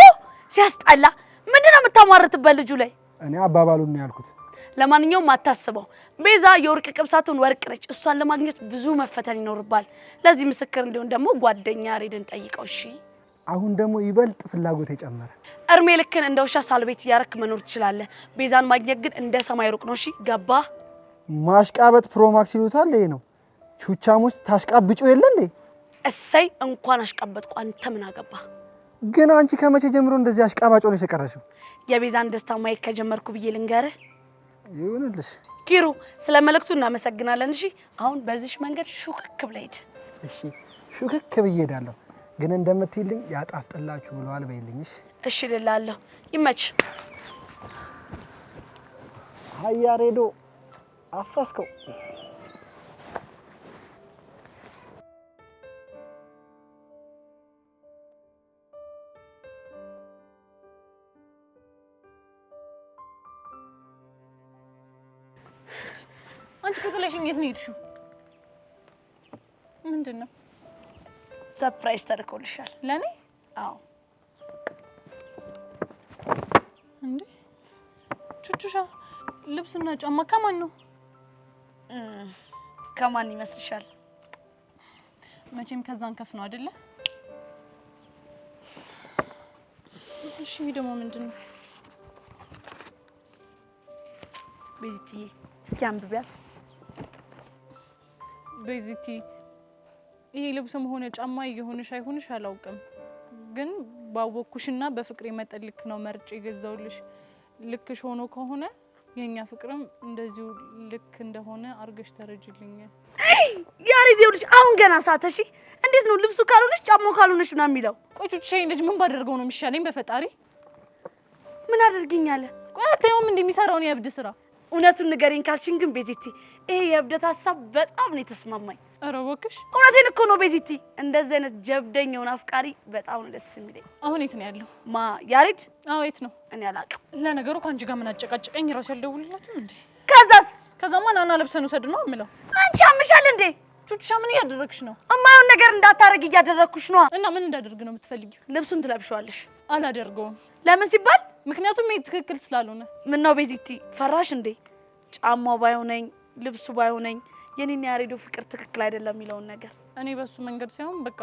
ሲያስጠላ! ምንድነው የምታሟርትበት ልጁ ላይ? እኔ አባባሉን ነው ያልኩት። ለማንኛውም አታስበው፣ ቤዛ የወርቅ ቅብሳቱን ወርቅ ነች። እሷን ለማግኘት ብዙ መፈተን ይኖርባል። ለዚህ ምስክር እንዲሆን ደግሞ ጓደኛ ያሬድን ጠይቀው። እሺ አሁን ደግሞ ይበልጥ ፍላጎት የጨመረ። እርሜ ልክን እንደ ውሻ ሳልቤት እያረክ መኖር ትችላለህ። ቤዛን ማግኘት ግን እንደ ሰማይ ሩቅ ነው። እሺ ገባ? ማሽቃበጥ ፕሮማክስ ይሉታል። ይሄ ነው። ቹቻሞች ታሽቃብጩ የለ እንዴ? እሰይ እንኳን አሽቃበጥኩ። አንተ ምን አገባ? ግን አንቺ ከመቼ ጀምሮ እንደዚህ አሽቃባጭ ሆነሽ የቀረሽው? የቤዛን ደስታ ማየት ከጀመርኩ ብዬ ልንገርህ። ይሁንልሽ ኪሩ፣ ስለ መልእክቱ እናመሰግናለን። እሺ አሁን በዚህ መንገድ ሹክክ ብለህ ሂድ። እሺ ሹክክ ብዬ ሄዳለሁ። ግን እንደምትይልኝ ያጣፍጥላችሁ ብለዋል በይልኝሽ። እሺ ልላለሁ። ይመች። ሀያ ሬዶ አፈስከው። አንቺ ከተለሽኝ የት ነው የሄድሽው? ምንድን ነው? ሰርፕራይዝ ተልኮልሻል። ለኔ? አዎ። እንዴ ቹቹሻ፣ ልብስና ጫማ ከማን ነው? ከማን ይመስልሻል? መቼም ከዛን ከፍ ነው አይደለ? እሺ ደግሞ ምንድን ነው? ቤዚትዬ እስኪ አንብቢያት። ቤዚቲ፣ ይሄ ልብስም ሆነ ጫማ የሆነሽ አይሆንሽ አላውቅም፣ ግን ባወኩሽና በፍቅሬ መጠን ልክ ነው መርጬ የገዛውልሽ። ልክሽ ሆኖ ከሆነ የኛ ፍቅርም እንደዚሁ ልክ እንደሆነ አርገሽ ተረጅልኝ። ያሬድ ይኸውልሽ አሁን ገና ሳተ። እሺ እንዴት ነው ልብሱ ካልሆነሽ ጫማው ካልሆነሽ ምናምን የሚለው? ቆይ ቹቹሻዬ ልጅ ምን ባደርገው ነው የሚሻለኝ? በፈጣሪ ምን አድርጊኛለ? ቆይ አታየውም እንደሚሰራውን የእብድ ስራ? እውነቱን ንገሪኝ ካልሽኝ ግን ቤዚቲ ይሄ የእብደት ሀሳብ በጣም ነው የተስማማኝ። ኧረ እባክሽ እውነቴን እኮ ነው ቤዚቲ። እንደዚህ አይነት ጀብደኛውን አፍቃሪ በጣም ነው ደስ የሚለኝ። አሁን የት ነው ያለው? ማ ያሬድ? አዎ የት ነው? እኔ አላውቅም። ለነገሩ ከአንቺ ጋር ምን አጨቃጨቀኝ? ራሱ ያልደውልላትም እንዴ? ከዛማ ናና ለብሰን ውሰድ ነው የምለው። አንቺ አምሻል እንዴ? ቹቹሻ ምን እያደረግሽ ነው? እማየውን ነገር እንዳታረግ እያደረግኩሽ ነው። እና ምን እንዳደርግ ነው የምትፈልጊው? ልብሱን ትለብሺዋለሽ። አላደርገውም። ለምን ሲባል? ምክንያቱም ይሄ ትክክል ስላልሆነ። ምን ነው ቤዚቲ ፈራሽ እንዴ? ጫማው ባይሆነኝ ልብሱ ባይሆነኝ የኔና ያሬዶ ፍቅር ትክክል አይደለም የሚለውን ነገር እኔ በሱ መንገድ ሳይሆን በቃ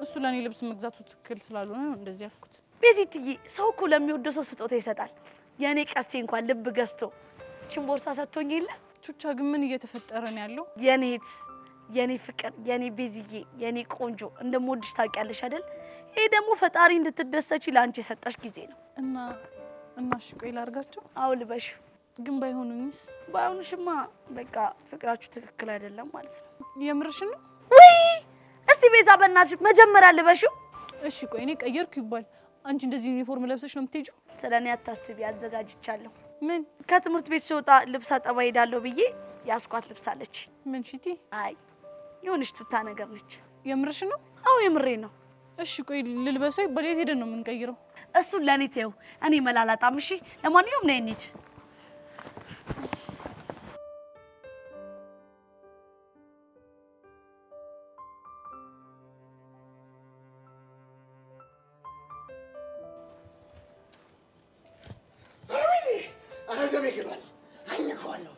እሱ ለኔ ልብስ መግዛቱ ትክክል ስላልሆነ ነው እንደዚህ ያልኩት። ቤዚትዬ ሰው እኮ ለሚወደው ሰው ስጦታ ይሰጣል። የኔ ቀስቴ እንኳን ልብ ገዝቶ ቺን ቦርሳ ሰጥቶኝ የለ። ቹቻ ግን ምን እየተፈጠረ ነው ያለው? የኔት የኔ ፍቅር የኔ ቤዚዬ የኔ ቆንጆ እንደምወድሽ ታውቂያለሽ አይደል? ይሄ ደግሞ ፈጣሪ እንድትደሰቺ ለአንቺ የሰጣሽ ጊዜ ነው። እና እሺ ቆይ ላድርጋቸው? አዎ ልበሽ። ግን ባይሆኑኝስ? ባይሆኑሽማ በቃ ፍቅራችሁ ትክክል አይደለም ማለት ነው። የምርሽን ነው? ውይ እስቲ ቤዛ በእናትሽ መጀመሪያ ልበሽው። እሺ ቆይ እኔ ቀየርኩ ይባል አንቺ እንደዚህ ዩኒፎርም ለብሰሽ ነው የምትሄጂው? ስለኔ አታስቢ፣ አዘጋጅቻለሁ። ምን? ከትምህርት ቤት ሲወጣ ልብስ አጠባ ሄዳለሁ ብዬ ያስኳት ልብስ አለች። ምን ሽቲ? አይ የሆነች ቱታ ነገር ነች። የምርሽን ነው? አዎ የምሬ ነው። እሺ ቆይ ልልበሰው ይባል የት ሄደን ነው የምንቀይረው? እሱን ለኔ ተይው፣ እኔ መላላጣም። እሺ ለማንኛውም ነይ እንሂድ። አረገም ይገባል አንከዋለሁ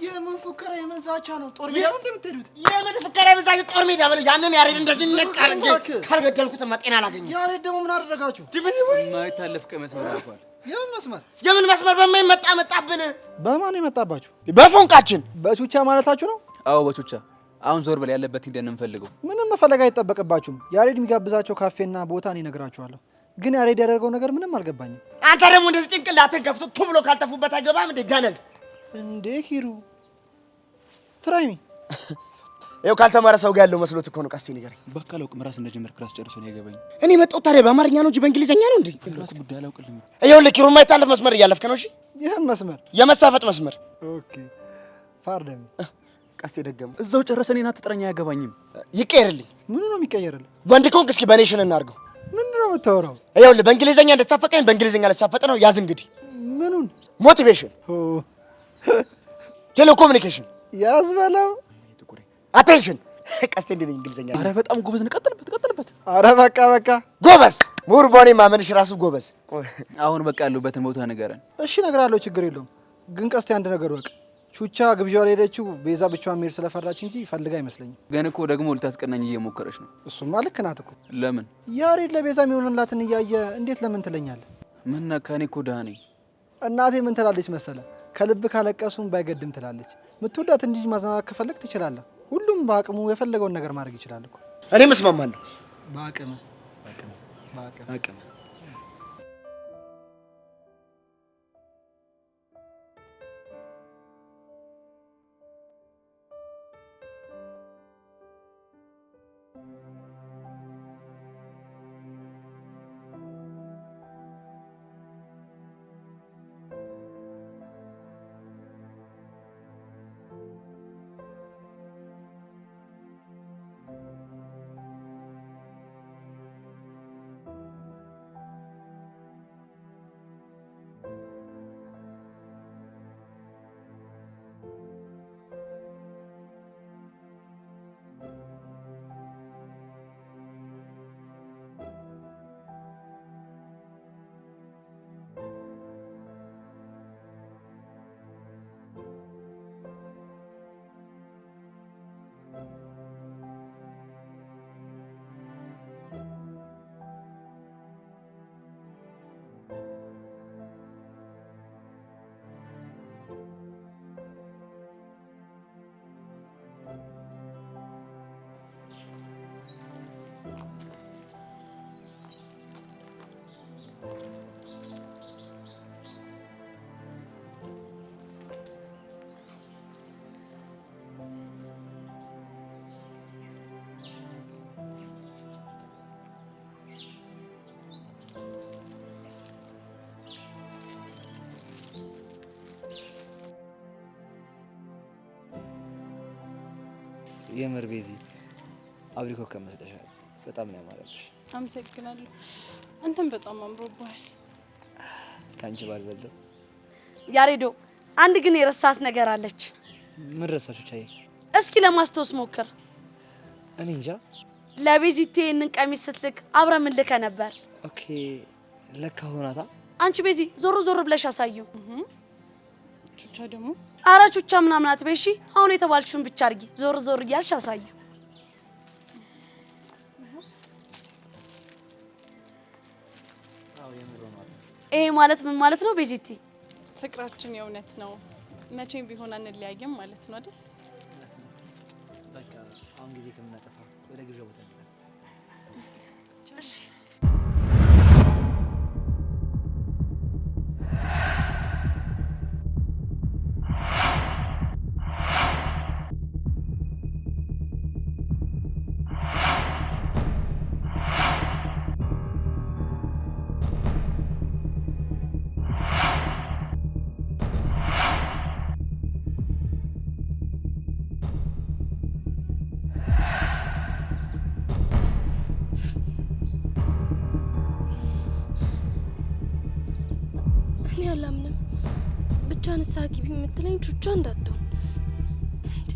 የምን ፉከራ የምን ዛቻ ነው? ጦር ሜዳ ነው እንደምትሄዱት? የምን ፉከራ የበዛኝ ጦር ሜዳ በለው። ያንን ያሬድ እንደዚህ ነቃል እንጂ ካልገደልኩትማ ጤና አላገኘም። ያሬድ ደግሞ ምን አደረጋችሁ? የማይታለፍ ቀይ መስመር አልፏል። የምን መስመር? የምን መስመር? በማይመጣ መጣብን። በማን የመጣባችሁ? በፎንቃችን። በቹቻ ማለታችሁ ነው? አዎ በቹቻ። አሁን ዞር በል ያለበት ሂደን እንፈልገው። ምንም መፈለግ አይጠበቅባችሁም። ያሬድ የሚጋብዛቸው ካፌና ቦታ እኔ እነግራችኋለሁ። ግን ያሬድ ያደረገው ነገር ምንም አልገባኝም። አንተ ደግሞ እንደዚህ ጭንቅላትን ከፍቶ ቱ ብሎ ካልተፉበት አይገባም እንዴ? ገነዝ እንዴ ሂሩ ትራይሚ ይኸው ካልተማረ ሰው ጋር ያለው መስሎት እኮ ነው። ቀስቴ ንገረኝ። በቃ አላውቅም። ራስ እንደጀመር ክላስ ጨርሶ ነው የገባኝ። እኔ መጣሁ ታዲያ በአማርኛ ነው እንጂ በእንግሊዘኛ ነው እንዴ? ራስ ጉዳይ አላውቅልኝ። ይኸውልህ ኪሩ የማይታለፍ መስመር እያለፍክ ነው። እሺ ይሄን መስመር የመሳፈጥ መስመር። ኦኬ ፋርደም ቀስቴ ደገሙ። እዛው ጨረሰ። እኔን አትጥረኛ፣ አያገባኝም። ይቀየርልኝ። ምኑ ነው የሚቀየርልኝ? ወንድ ከሆንክ እስኪ በኔሽን እናድርገው። ምንድን ነው የምታወራው? ይኸውልህ በእንግሊዘኛ እንደተሳፈቀኝ በእንግሊዘኛ ልትሳፈጥ ነው። ያዝ እንግዲህ። ምኑን? ሞቲቬሽን፣ ቴሌኮሙኒኬሽን ያዝ በለው። አቴንሽን። ቀስቴ እንደ እንግሊዘኛ። አረ በጣም ጎበዝ ነው። ቀጥልበት። አረ በቃ ጎበዝ። ምሁር በሆኔ ማመንሽ ራሱ ጎበዝ። አሁን በቃ ያለበትን ቦታ ንገረን። እሺ እነግርሃለሁ፣ ችግር የለውም። ግን ቀስቴ አንድ ነገር ወቅ ቹቻ ግብዣው ላይ ሄደችው ቤዛ ብቻዋን መሄድ ስለፈራች እንጂ ፈልጋ አይመስለኝም። ግን እኮ ደግሞ ልታስቀናኝ እየሞከረች ነው። እሱማ ልክ ናት እኮ። ለምን? ያሬድ ለቤዛ የሚሆንላትን እያየ እንዴት ለምን ትለኛለህ? ምን ነካ? እኔ እኮ ደህና ነኝ። እናቴ ምን ትላለች መሰለ? ከልብ ካለቀሱም ባይገድም ትላለች። የምትወዳት እንዲህ ማዝናናት ከፈለግ ትችላለህ። ሁሉም በአቅሙ የፈለገውን ነገር ማድረግ ይችላል እኮ። እኔም እስማማለሁ። በአቅም የምር ቤዚ አብሪኮ ከመስለሻል። በጣም ነው ያማረብሽ። አመሰግናለሁ። አንተም በጣም አምሮብሃል። ካንቺ ባልበዛው። ያሬዶ አንድ ግን የረሳት ነገር አለች። ምን ረሳችሁ? ቻይ እስኪ ለማስታወስ ሞክር። እኔ እንጃ። ለቤዚቴ ይህንን ቀሚስ ስትልክ አብረን ምን ልከህ ነበር? ኦኬ ለካ ሆናታ። አንቺ ቤዚ ዞር ዞር ብለሽ አሳዩ። ቹቻ ደግሞ አረ ቹቻ ምናምን አትበይ እሺ። አሁን የተባልሽውን ብቻ አድርጊ። ዞር ዞር እያልሽ አሳዩ። ይሄ ማለት ምን ማለት ነው ቤዚቲ? ፍቅራችን የእውነት ነው። መቼም ቢሆን አንለያየም ማለት ነው አይደል? በቃ አሁን ጊዜ ከምናጠፋ ወደ ግብዣ ቦታ እንሄዳለን። እኔ አላምንም። ብቻ ንስሐ ግቢ የምትለኝ ቹቻ እንዳትሆን እንዴ?